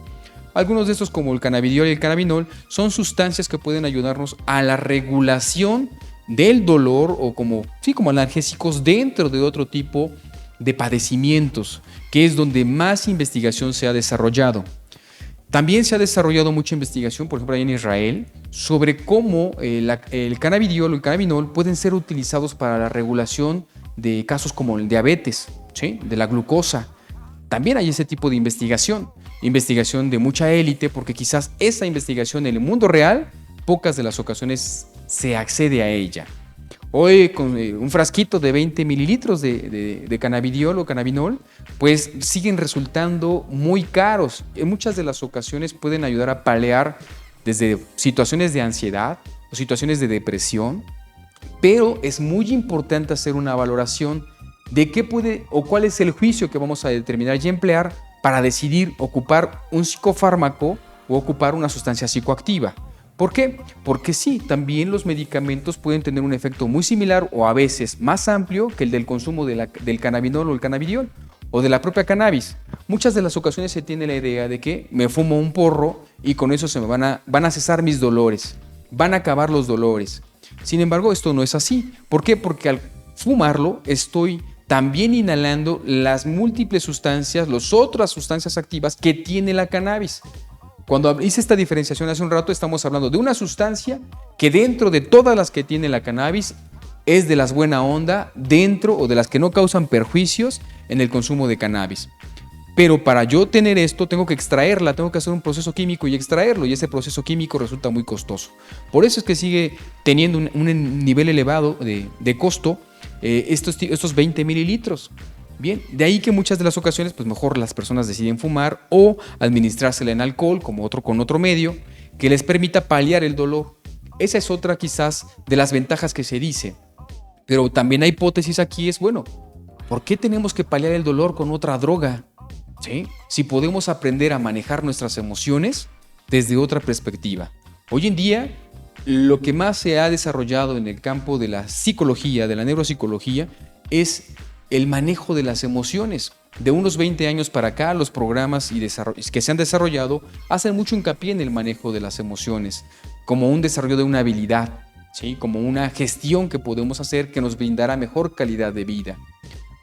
Algunos de estos, como el cannabidiol y el cannabinol, son sustancias que pueden ayudarnos a la regulación del dolor o como analgésicos dentro de otro tipo de padecimientos, que es donde más investigación se ha desarrollado. También se ha desarrollado mucha investigación, por ejemplo, ahí en Israel, sobre cómo el cannabidiol o el cannabinol pueden ser utilizados para la regulación de casos como el diabetes, ¿sí? De la glucosa. También hay ese tipo de investigación de mucha élite, porque quizás esa investigación en el mundo real, pocas de las ocasiones se accede a ella. Hoy con un frasquito de 20 mililitros de cannabidiol o cannabinol, pues siguen resultando muy caros. En muchas de las ocasiones pueden ayudar a paliar desde situaciones de ansiedad o situaciones de depresión, pero es muy importante hacer una valoración de qué puede o cuál es el juicio que vamos a determinar y emplear para decidir ocupar un psicofármaco o ocupar una sustancia psicoactiva. ¿Por qué? Porque sí, también los medicamentos pueden tener un efecto muy similar o a veces más amplio que el del consumo del cannabinol o el cannabidiol o de la propia cannabis. Muchas de las ocasiones se tiene la idea de que me fumo un porro y con eso se me van a cesar mis dolores, van a acabar los dolores. Sin embargo, esto no es así. ¿Por qué? Porque al fumarlo estoy también inhalando las múltiples sustancias, las otras sustancias activas que tiene la cannabis. Cuando hice esta diferenciación hace un rato, estamos hablando de una sustancia que dentro de todas las que tiene la cannabis es de las buena onda, dentro o de las que no causan perjuicios en el consumo de cannabis. Pero para yo tener esto, tengo que extraerla, tengo que hacer un proceso químico y extraerlo, y ese proceso químico resulta muy costoso. Por eso es que sigue teniendo un nivel elevado de costo estos 20 mililitros. Bien, de ahí que muchas de las ocasiones, pues mejor las personas deciden fumar o administrársela en alcohol con otro medio que les permita paliar el dolor. Esa es otra quizás de las ventajas que se dice. Pero también la hipótesis aquí es, bueno, ¿por qué tenemos que paliar el dolor con otra droga? ¿Sí? Si podemos aprender a manejar nuestras emociones desde otra perspectiva. Hoy en día, lo que más se ha desarrollado en el campo de la psicología, de la neuropsicología, es el manejo de las emociones. De unos 20 años para acá, los programas que se han desarrollado hacen mucho hincapié en el manejo de las emociones, como un desarrollo de una habilidad, ¿sí? Como una gestión que podemos hacer que nos brindará mejor calidad de vida.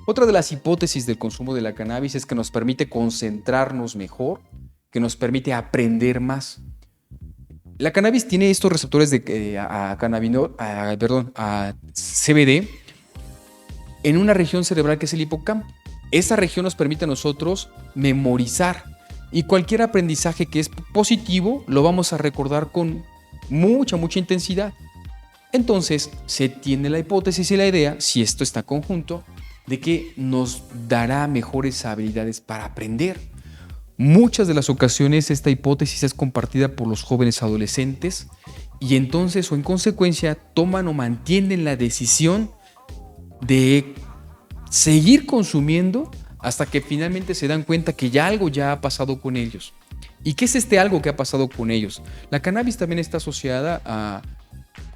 Otra de las hipótesis del consumo de la cannabis es que nos permite concentrarnos mejor, que nos permite aprender más. La cannabis tiene estos receptores a CBD en una región cerebral que es el hipocampo. Esa región nos permite a nosotros memorizar, y cualquier aprendizaje que es positivo lo vamos a recordar con mucha intensidad. Entonces se tiene la hipótesis y la idea, si esto está conjunto, de que nos dará mejores habilidades para aprender. Muchas de las ocasiones esta hipótesis es compartida por los jóvenes adolescentes, y entonces o en consecuencia toman o mantienen la decisión de seguir consumiendo hasta que finalmente se dan cuenta que algo ya ha pasado con ellos. ¿Y qué es algo que ha pasado con ellos? La cannabis también está asociada a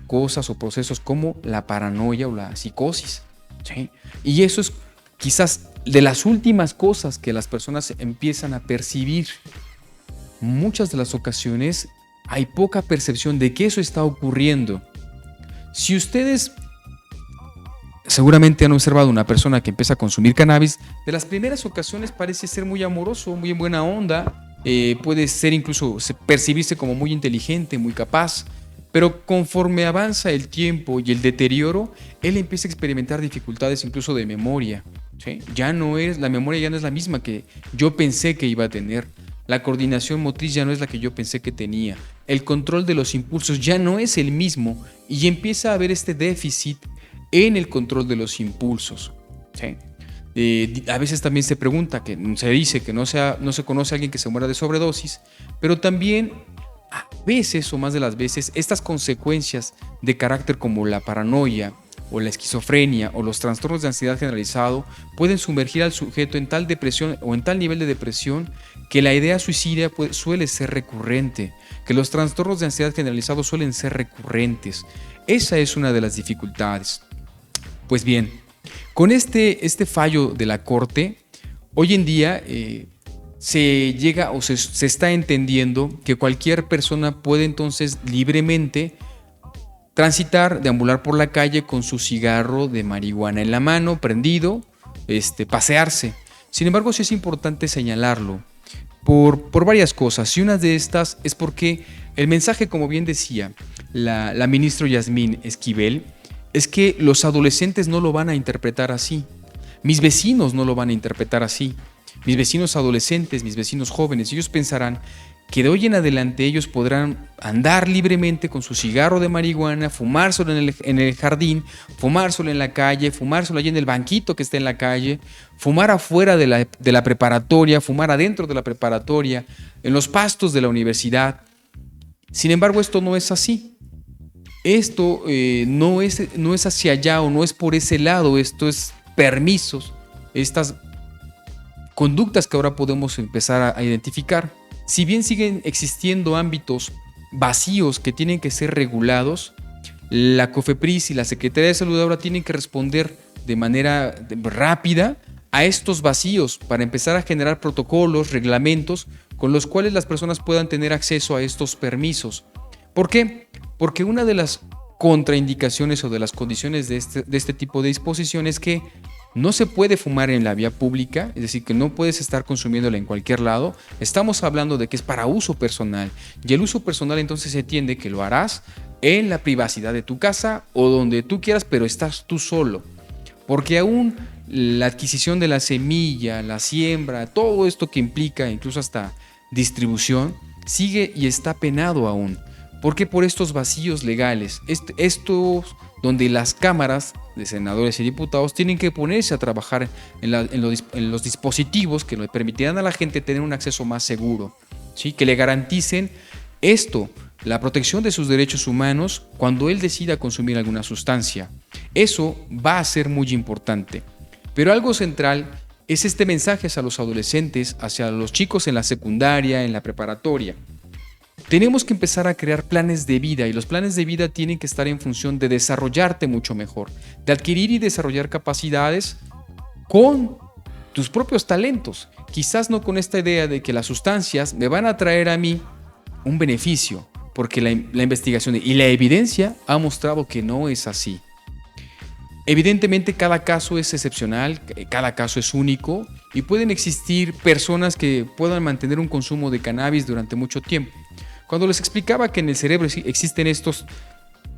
cosas o procesos como la paranoia o la psicosis, ¿sí? Y eso es quizás de las últimas cosas que las personas empiezan a percibir. Muchas de las ocasiones hay poca percepción de que eso está ocurriendo. Si ustedes seguramente han observado una persona que empieza a consumir cannabis, de las primeras ocasiones parece ser muy amoroso, muy en buena onda, puede ser incluso percibirse como muy inteligente, muy capaz, pero conforme avanza el tiempo y el deterioro, él empieza a experimentar dificultades incluso de memoria, ¿sí? La memoria ya no es la misma que yo pensé que iba a tener, la coordinación motriz ya no es la que yo pensé que tenía, el control de los impulsos ya no es el mismo, y empieza a haber este déficit en el control de los impulsos, ¿sí? A veces también se pregunta, que se dice que no se conoce a alguien que se muera de sobredosis, pero también a veces o más de las veces estas consecuencias de carácter como la paranoia o la esquizofrenia o los trastornos de ansiedad generalizado pueden sumergir al sujeto en tal depresión o en tal nivel de depresión que la idea suicida suele ser recurrente, que los trastornos de ansiedad generalizado suelen ser recurrentes. Esa es una de las dificultades. Pues bien, con este fallo de la Corte, hoy en día se llega o se está entendiendo que cualquier persona puede entonces libremente transitar, deambular por la calle con su cigarro de marihuana en la mano, prendido, pasearse. Sin embargo, sí es importante señalarlo por varias cosas, y una de estas es porque el mensaje, como bien decía la ministra Yasmín Esquivel, es que los adolescentes no lo van a interpretar así. Mis vecinos no lo van a interpretar así. Mis vecinos adolescentes, mis vecinos jóvenes, ellos pensarán que de hoy en adelante ellos podrán andar libremente con su cigarro de marihuana, fumárselo en el jardín, fumárselo en la calle, fumárselo allí en el banquito que está en la calle, fumar afuera de la preparatoria, fumar adentro de la preparatoria, en los pastos de la universidad. Sin embargo, esto no es así. Esto no es hacia allá o no es por ese lado. Esto es permisos, estas conductas que ahora podemos empezar a identificar. Si bien siguen existiendo ámbitos vacíos que tienen que ser regulados, la COFEPRIS y la Secretaría de Salud ahora tienen que responder de manera rápida a estos vacíos para empezar a generar protocolos, reglamentos con los cuales las personas puedan tener acceso a estos permisos. ¿Por qué? Porque una de las contraindicaciones o de las condiciones de este tipo de disposición es que no se puede fumar en la vía pública, es decir, que no puedes estar consumiéndola en cualquier lado. Estamos hablando de que es para uso personal, y el uso personal entonces se entiende que lo harás en la privacidad de tu casa o donde tú quieras, pero estás tú solo. Porque aún la adquisición de la semilla, la siembra, todo esto que implica incluso hasta distribución, sigue y está penado aún. ¿Por qué? Por estos vacíos legales, estos donde las cámaras de senadores y diputados tienen que ponerse a trabajar en los dispositivos que le permitirán a la gente tener un acceso más seguro, ¿sí? Que le garanticen esto, la protección de sus derechos humanos cuando él decida consumir alguna sustancia. Eso va a ser muy importante. Pero algo central es este mensaje hacia los adolescentes, hacia los chicos en la secundaria, en la preparatoria. Tenemos que empezar a crear planes de vida, y los planes de vida tienen que estar en función de desarrollarte mucho mejor, de adquirir y desarrollar capacidades con tus propios talentos. Quizás no con esta idea de que las sustancias me van a traer a mí un beneficio, porque la investigación y la evidencia ha mostrado que no es así. Evidentemente cada caso es excepcional, cada caso es único, y pueden existir personas que puedan mantener un consumo de cannabis durante mucho tiempo. Cuando les explicaba que en el cerebro existen estos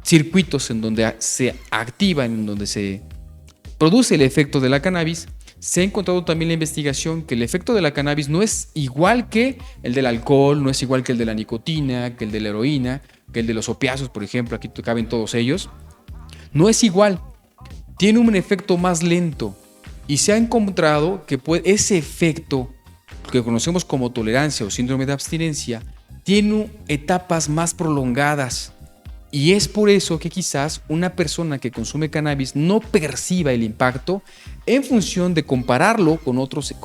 circuitos en donde se activan, en donde se produce el efecto de la cannabis, se ha encontrado también la investigación que el efecto de la cannabis no es igual que el del alcohol, no es igual que el de la nicotina, que el de la heroína, que el de los opiáceos, por ejemplo, aquí caben todos ellos. No es igual, tiene un efecto más lento, y se ha encontrado que ese efecto que conocemos como tolerancia o síndrome de abstinencia tiene etapas más prolongadas, y es por eso que quizás una persona que consume cannabis no perciba el impacto en función de compararlo con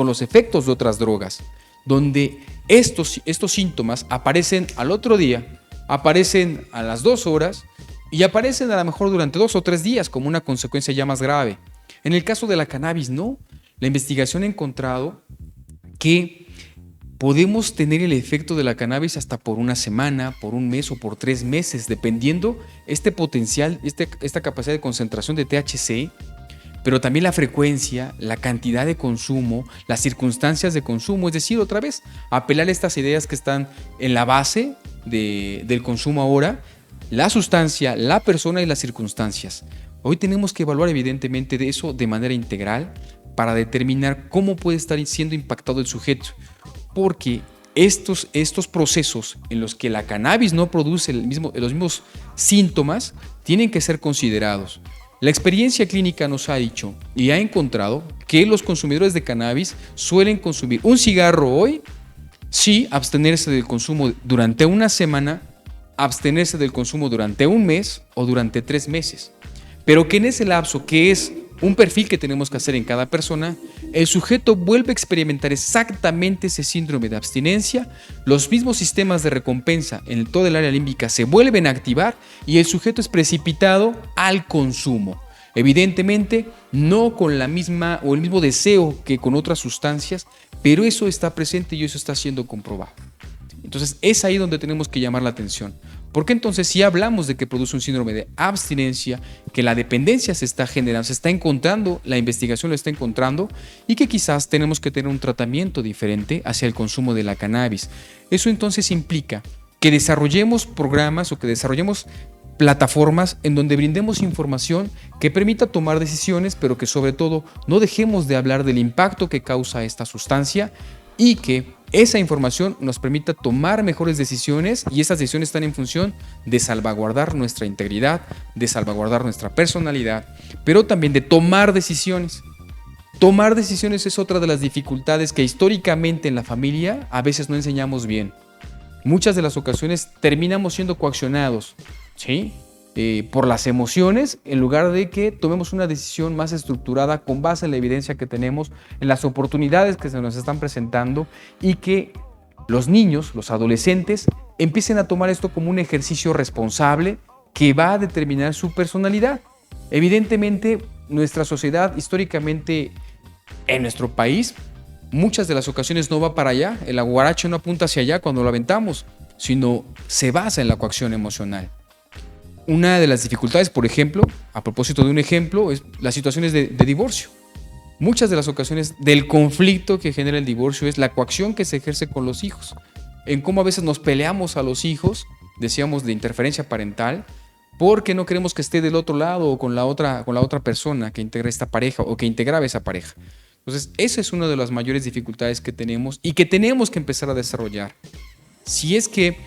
los efectos de otras drogas, donde estos síntomas aparecen al otro día, aparecen a las 2 horas y aparecen a lo mejor durante 2 o 3 días como una consecuencia ya más grave. En el caso de la cannabis, no. La investigación ha encontrado que podemos tener el efecto de la cannabis hasta por una semana, por un mes o por 3 meses, dependiendo este potencial, esta capacidad de concentración de THC, pero también la frecuencia, la cantidad de consumo, las circunstancias de consumo. Es decir, otra vez, apelar a estas ideas que están en la base del consumo ahora, la sustancia, la persona y las circunstancias. Hoy tenemos que evaluar evidentemente de eso de manera integral para determinar cómo puede estar siendo impactado el sujeto. Porque estos procesos en los que la cannabis no produce los mismos síntomas tienen que ser considerados. La experiencia clínica nos ha dicho y ha encontrado que los consumidores de cannabis suelen consumir un cigarro hoy, sí, abstenerse del consumo durante una semana, abstenerse del consumo durante un mes o durante 3 meses. Pero que en ese lapso, que es un perfil que tenemos que hacer en cada persona, el sujeto vuelve a experimentar exactamente ese síndrome de abstinencia, los mismos sistemas de recompensa en todo el área límbica se vuelven a activar y el sujeto es precipitado al consumo. Evidentemente, no con la misma o el mismo deseo que con otras sustancias, pero eso está presente y eso está siendo comprobado. Entonces, es ahí donde tenemos que llamar la atención. Porque entonces, si hablamos de que produce un síndrome de abstinencia, que la dependencia se está generando, se está encontrando, la investigación lo está encontrando, y que quizás tenemos que tener un tratamiento diferente hacia el consumo de la cannabis. Eso entonces implica que desarrollemos programas o que desarrollemos plataformas en donde brindemos información que permita tomar decisiones, pero que sobre todo no dejemos de hablar del impacto que causa esta sustancia y que esa información nos permita tomar mejores decisiones, y esas decisiones están en función de salvaguardar nuestra integridad, de salvaguardar nuestra personalidad, pero también de tomar decisiones. Tomar decisiones es otra de las dificultades que históricamente en la familia a veces no enseñamos bien. Muchas de las ocasiones terminamos siendo coaccionados, ¿sí? Por las emociones, en lugar de que tomemos una decisión más estructurada con base en la evidencia que tenemos, en las oportunidades que se nos están presentando, y que los niños, los adolescentes, empiecen a tomar esto como un ejercicio responsable que va a determinar su personalidad. Evidentemente, nuestra sociedad históricamente en nuestro país, muchas de las ocasiones no va para allá, el aguarache no apunta hacia allá cuando lo aventamos, sino se basa en la coacción emocional. Una de las dificultades, por ejemplo, a propósito de un ejemplo, es las situaciones de divorcio. Muchas de las ocasiones del conflicto que genera el divorcio es la coacción que se ejerce con los hijos, en cómo a veces nos peleamos a los hijos, decíamos de interferencia parental, porque no queremos que esté del otro lado o con la otra persona que integra esta pareja o que integraba esa pareja. Entonces, esa es una de las mayores dificultades que tenemos y que tenemos que empezar a desarrollar. Si es que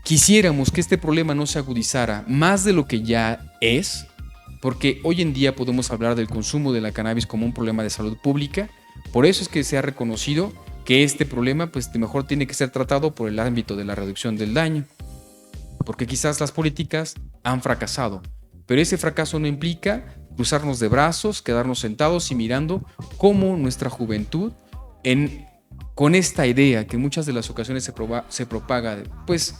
quisiéramos que este problema no se agudizara más de lo que ya es, porque hoy en día podemos hablar del consumo de la cannabis como un problema de salud pública, por eso es que se ha reconocido que este problema pues mejor tiene que ser tratado por el ámbito de la reducción del daño, porque quizás las políticas han fracasado, pero ese fracaso no implica cruzarnos de brazos, quedarnos sentados y mirando cómo nuestra juventud con esta idea que en muchas de las ocasiones se propaga, pues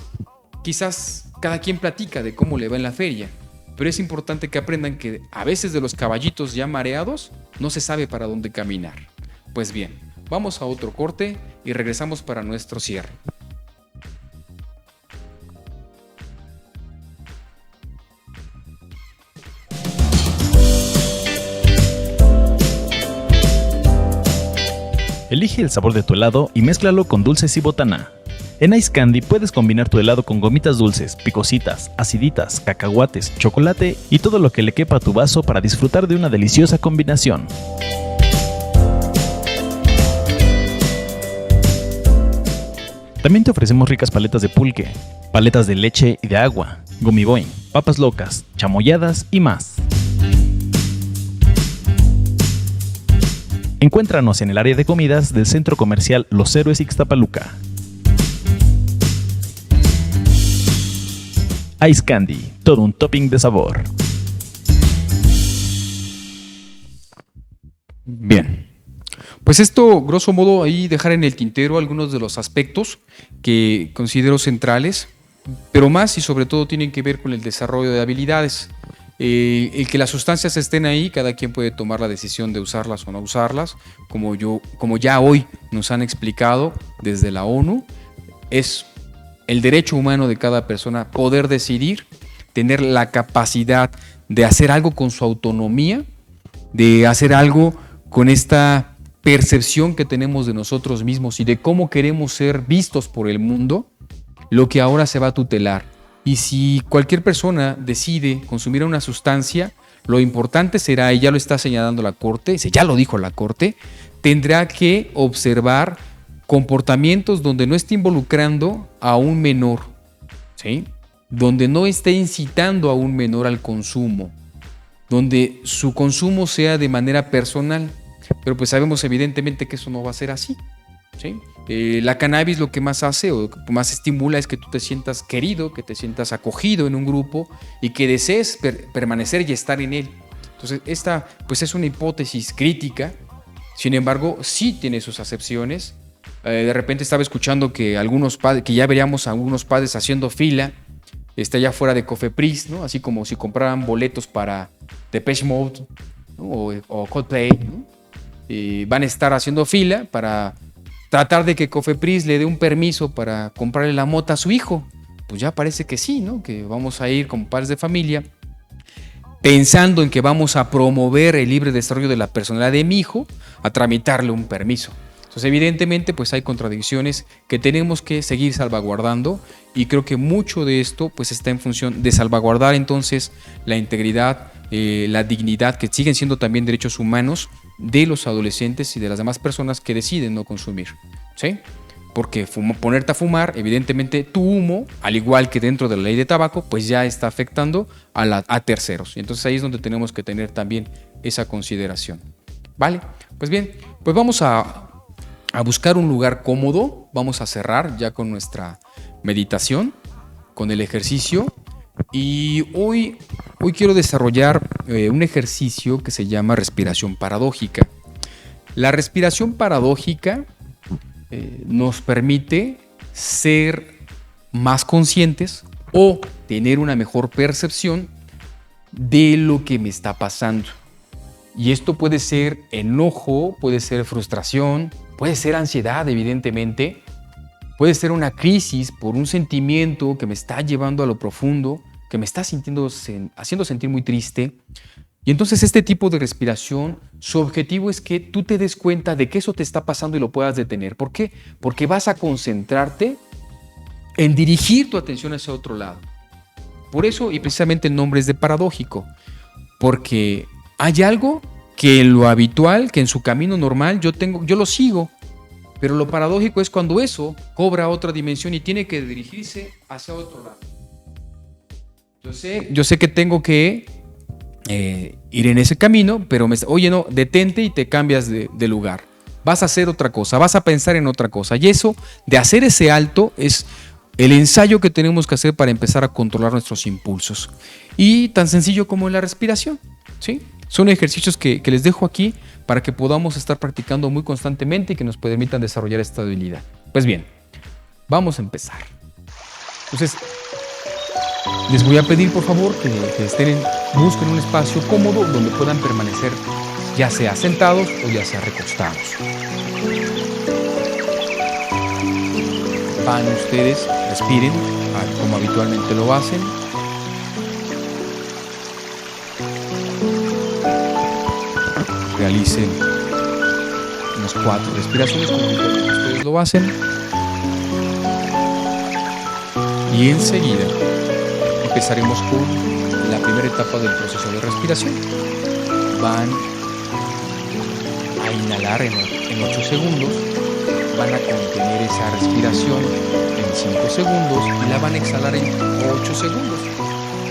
quizás cada quien platica de cómo le va en la feria, pero es importante que aprendan que a veces de los caballitos ya mareados no se sabe para dónde caminar. Pues bien, vamos a otro corte y regresamos para nuestro cierre. Elige el sabor de tu helado y mézclalo con dulces y botana. En Ice Candy puedes combinar tu helado con gomitas dulces, picositas, aciditas, cacahuates, chocolate y todo lo que le quepa a tu vaso para disfrutar de una deliciosa combinación. También te ofrecemos ricas paletas de pulque, paletas de leche y de agua, gummy boing, papas locas, chamoyadas y más. Encuéntranos en el área de comidas del Centro Comercial Los Héroes Ixtapaluca. Ice Candy, todo un topping de sabor. Bien, pues esto, grosso modo, ahí dejar en el tintero algunos de los aspectos que considero centrales, pero más y sobre todo tienen que ver con el desarrollo de habilidades. El que las sustancias estén ahí, cada quien puede tomar la decisión de usarlas o no usarlas, como ya hoy nos han explicado desde la ONU, es el derecho humano de cada persona poder decidir, tener la capacidad de hacer algo con su autonomía, de hacer algo con esta percepción que tenemos de nosotros mismos y de cómo queremos ser vistos por el mundo, lo que ahora se va a tutelar. Y si cualquier persona decide consumir una sustancia, lo importante será, y ya lo está señalando la Corte, ya lo dijo la Corte, tendrá que observar comportamientos donde no esté involucrando a un menor, ¿sí? Donde no esté incitando a un menor al consumo, donde su consumo sea de manera personal, pero pues sabemos evidentemente que eso no va a ser así, ¿sí? La cannabis lo que más hace o más estimula es que tú te sientas querido, que te sientas acogido en un grupo y que desees permanecer y estar en él. Entonces esta pues es una hipótesis crítica, sin embargo sí tiene sus acepciones. De repente estaba escuchando que algunos padres, que ya veríamos a algunos padres haciendo fila allá fuera de Cofepris, ¿no? Así como si compraran boletos para Depeche Mode, ¿no? o Coldplay, ¿no? Y van a estar haciendo fila para tratar de que Cofepris le dé un permiso para comprarle la mota a su hijo. Pues ya parece que sí, ¿no? Que vamos a ir como padres de familia pensando en que vamos a promover el libre desarrollo de la personalidad de mi hijo, a tramitarle un permiso. Entonces, evidentemente, pues hay contradicciones que tenemos que seguir salvaguardando, y creo que mucho de esto pues está en función de salvaguardar entonces la integridad, la dignidad, que siguen siendo también derechos humanos de los adolescentes y de las demás personas que deciden no consumir, ¿sí? Porque ponerte a fumar, evidentemente tu humo, al igual que dentro de la ley de tabaco, pues ya está afectando a terceros. Y entonces ahí es donde tenemos que tener también esa consideración. ¿Vale? Pues bien, pues vamos a buscar un lugar cómodo. Vamos a cerrar ya con nuestra meditación, con el ejercicio. Y hoy quiero desarrollar un ejercicio que se llama respiración paradójica. La respiración paradójica nos permite ser más conscientes o tener una mejor percepción de lo que me está pasando. Y esto puede ser enojo, puede ser frustración, puede ser ansiedad, evidentemente, puede ser una crisis por un sentimiento que me está llevando a lo profundo, que me está haciendo sentir muy triste. Y entonces este tipo de respiración, su objetivo es que tú te des cuenta de que eso te está pasando y lo puedas detener. ¿Por qué? Porque vas a concentrarte en dirigir tu atención hacia otro lado. Por eso, y precisamente el nombre es de paradójico, porque hay algo que en lo habitual, que en su camino normal yo lo sigo, pero lo paradójico es cuando eso cobra otra dimensión y tiene que dirigirse hacia otro lado. Yo sé que tengo que ir en ese camino, pero oye, no, detente y te cambias de lugar. Vas a hacer otra cosa, vas a pensar en otra cosa. Y eso, de hacer ese alto, es el ensayo que tenemos que hacer para empezar a controlar nuestros impulsos. Y tan sencillo como la respiración, ¿sí? Son ejercicios que les dejo aquí para que podamos estar practicando muy constantemente y que nos permitan desarrollar esta habilidad. Pues bien, vamos a empezar. Entonces, les voy a pedir por favor que busquen un espacio cómodo donde puedan permanecer, ya sea sentados o ya sea recostados. Van ustedes, respiren como habitualmente lo hacen. Realicen unas 4 respiraciones como habitualmente ustedes lo hacen. Y enseguida empezaremos con la primera etapa del proceso de respiración. Van a inhalar en 8 segundos, van a contener esa respiración en 5 segundos y la van a exhalar en 8 segundos.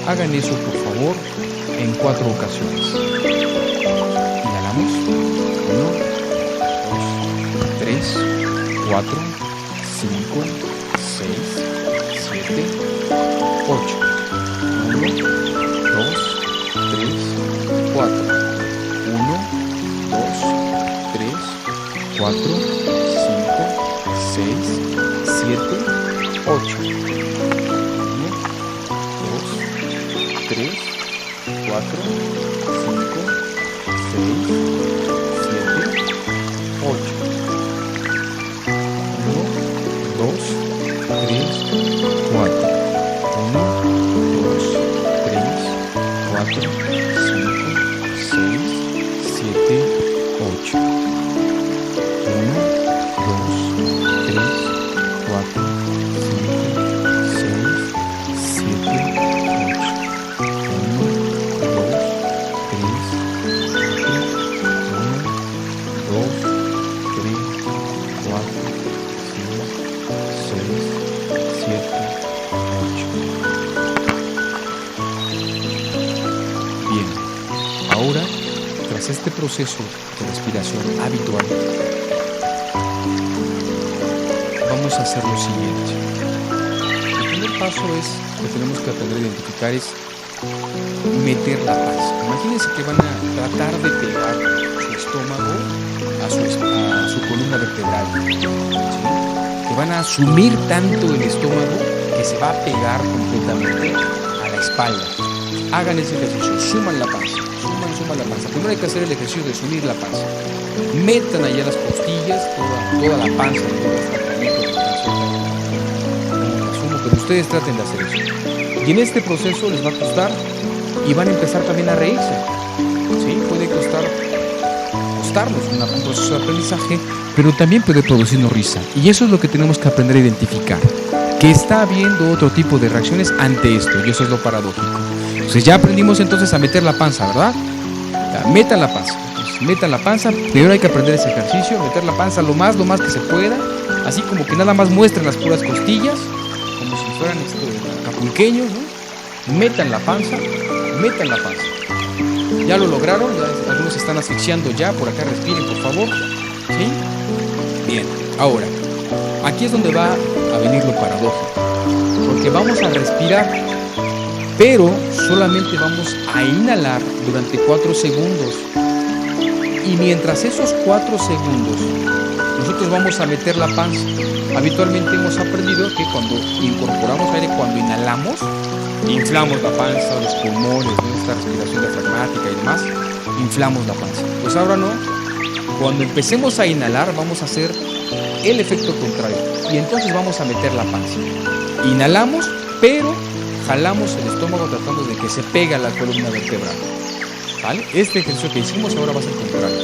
Hagan eso, por favor, en 4 ocasiones. Inhalamos. 1, 2, 3, 4, 5, 6, 7, 8. 1, 2, 3, 4. 1, 2, 3, 4, 5, 6, 7, 8. 1, 2, 3, 4, 5, 6, 7, 8. 1, 2, 3, 4. 4, 5, 6, 7, 8. 1, 2, 3, 4, 5, 6, 7, 8. 1, 2, 3, 4, 5, 6, 7, 8. Bien, ahora, tras este proceso de respiración habitual, vamos a hacer lo siguiente. El primer paso que tenemos que aprender a identificar es meter la paz. Imagínense que van a tratar de pegar su estómago a su columna vertebral, ¿sí? Que van a sumir tanto el estómago que se va a pegar completamente a la espalda. Hagan ese ejercicio, suman la panza, suman la panza. Primero hay que hacer el ejercicio de subir la panza. Metan allá las costillas, toda la panza, pero ustedes traten de hacer eso. Y en este proceso les va a costar y van a empezar también a reírse. ¿Sí? Puede costarnos un proceso de aprendizaje, pero también puede producirnos risa. Y eso es lo que tenemos que aprender a identificar, que está habiendo otro tipo de reacciones ante esto, y eso es lo paradójico. Entonces ya aprendimos entonces a meter la panza, ¿verdad? Ya, metan la panza. Entonces, metan la panza. Primero hay que aprender ese ejercicio, meter la panza lo más que se pueda, así como que nada más muestren las puras costillas, como si fueran acapulqueños, ¿no? Metan la panza, metan la panza. Ya lo lograron, ya algunos están asfixiando ya, por acá respiren por favor. ¿Sí? Bien, ahora, aquí es donde va a venir lo paradójico, porque vamos a respirar, pero solamente vamos a inhalar durante 4 segundos. Y mientras esos 4 segundos nosotros vamos a meter la panza, habitualmente hemos aprendido que cuando incorporamos aire, cuando inhalamos, inflamos la panza, los pulmones, nuestra respiración diafragmática y demás, inflamos la panza. Pues ahora no, cuando empecemos a inhalar vamos a hacer el efecto contrario y entonces vamos a meter la panza. Inhalamos, pero jalamos el estómago tratando de que se pegue a la columna vertebral. ¿Vale? Este ejercicio que hicimos ahora va a ser contrario.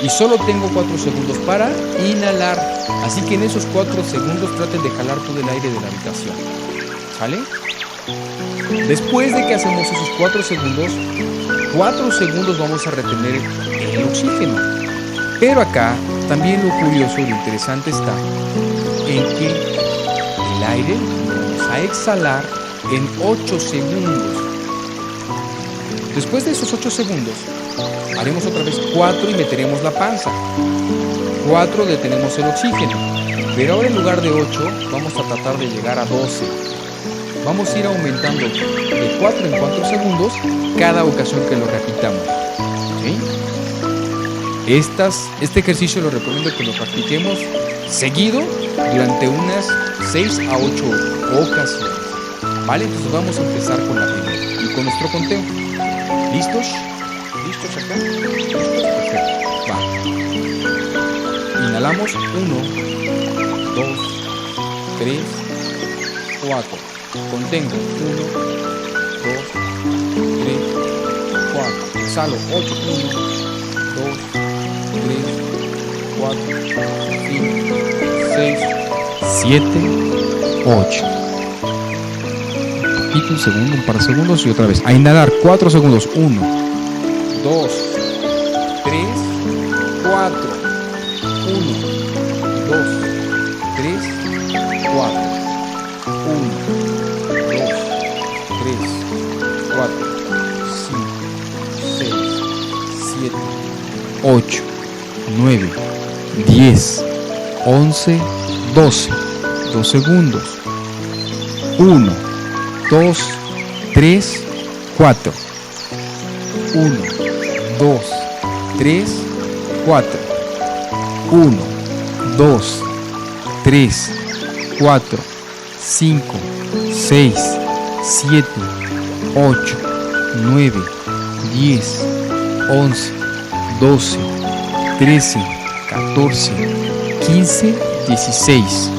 Y solo tengo 4 segundos para inhalar. Así que en esos 4 segundos traten de jalar todo el aire de la habitación. ¿Sale? Después de que hacemos esos 4 segundos, 4 segundos vamos a retener el oxígeno. Pero acá también lo curioso y lo interesante está en que el aire lo vamos a exhalar en 8 segundos. Después de esos 8 segundos, haremos otra vez 4 y meteremos la panza. 4 detenemos el oxígeno. Pero ahora en lugar de 8, vamos a tratar de llegar a 12. Vamos a ir aumentando de 4 en 4 segundos cada ocasión que lo repitamos. ¿Sí? Este ejercicio lo recomiendo que lo practiquemos seguido durante unas 6 a 8 ocasiones. ¿Vale? Entonces vamos a empezar con la primera y con nuestro conteo. ¿Listos? ¿Listos acá? Perfecto. Va. Inhalamos 1, 2, 3, 4. Contengo 1, 2, 3, 4. Exhalo 8, 1, 2, 3, 4, 5, 6, 7, 8. Repito un segundo, un par de segundos y otra vez. A inhalar 4 segundos. 1, 2, 3, 4. 1, 2, 3, 4. 1, 2, 3, 4, 5, 6, 7, 8, 9, 10, 11, 12. 2 segundos. 1, 2, 3, 4. 1, 2, 3, 4. 1, 2, 3, 4, 5, 6, 7, 8, 9, 10, 11, 12, 13, 14, 15, 16.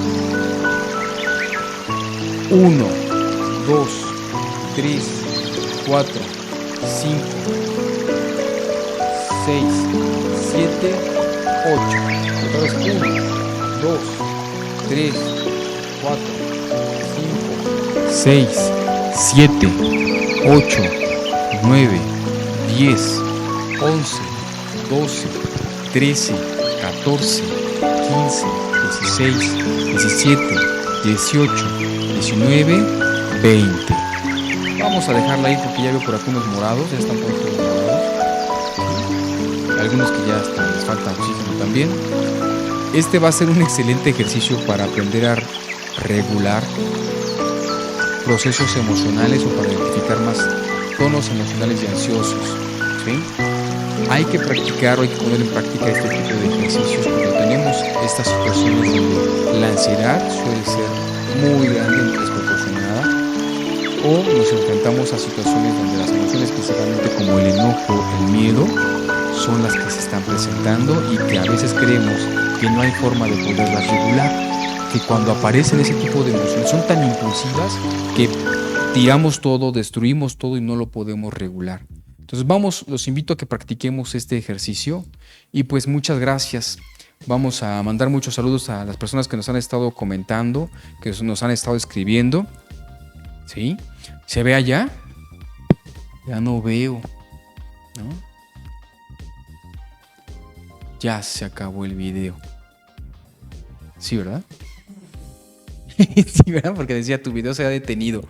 1, 2, 3, 4, 5, 6, 7, 8. Otra vez 1, 2, 3, 4, 5, 6, 7, 8, 9, 10, 11, 12, 13, 14, 15, 16, 17, 18, 19, 20. Vamos a dejarla ahí porque ya veo por aquí unos morados, ya están puestos los morados. Algunos que ya hasta les falta oxígeno también. Este va a ser un excelente ejercicio para aprender a regular procesos emocionales o para identificar más tonos emocionales y ansiosos. ¿Sí? Hay que practicar o hay que poner en práctica este tipo de ejercicios cuando tenemos estas situaciones donde la ansiedad suele ser muy grande y desproporcionada, o o nos enfrentamos a situaciones donde las emociones, principalmente como el enojo, el miedo, son las que se están presentando y que a veces creemos que no hay forma de poderlas regular, que cuando aparecen ese tipo de emociones son tan impulsivas que tiramos todo, destruimos todo y no lo podemos regular. Entonces los invito a que practiquemos este ejercicio y pues muchas gracias. Vamos a mandar muchos saludos a las personas que nos han estado comentando, que nos han estado escribiendo. ¿Sí? ¿Se ve allá? Ya no veo, ¿no? Ya se acabó el video. Sí, ¿verdad? Sí, ¿verdad? Porque decía tu video se ha detenido.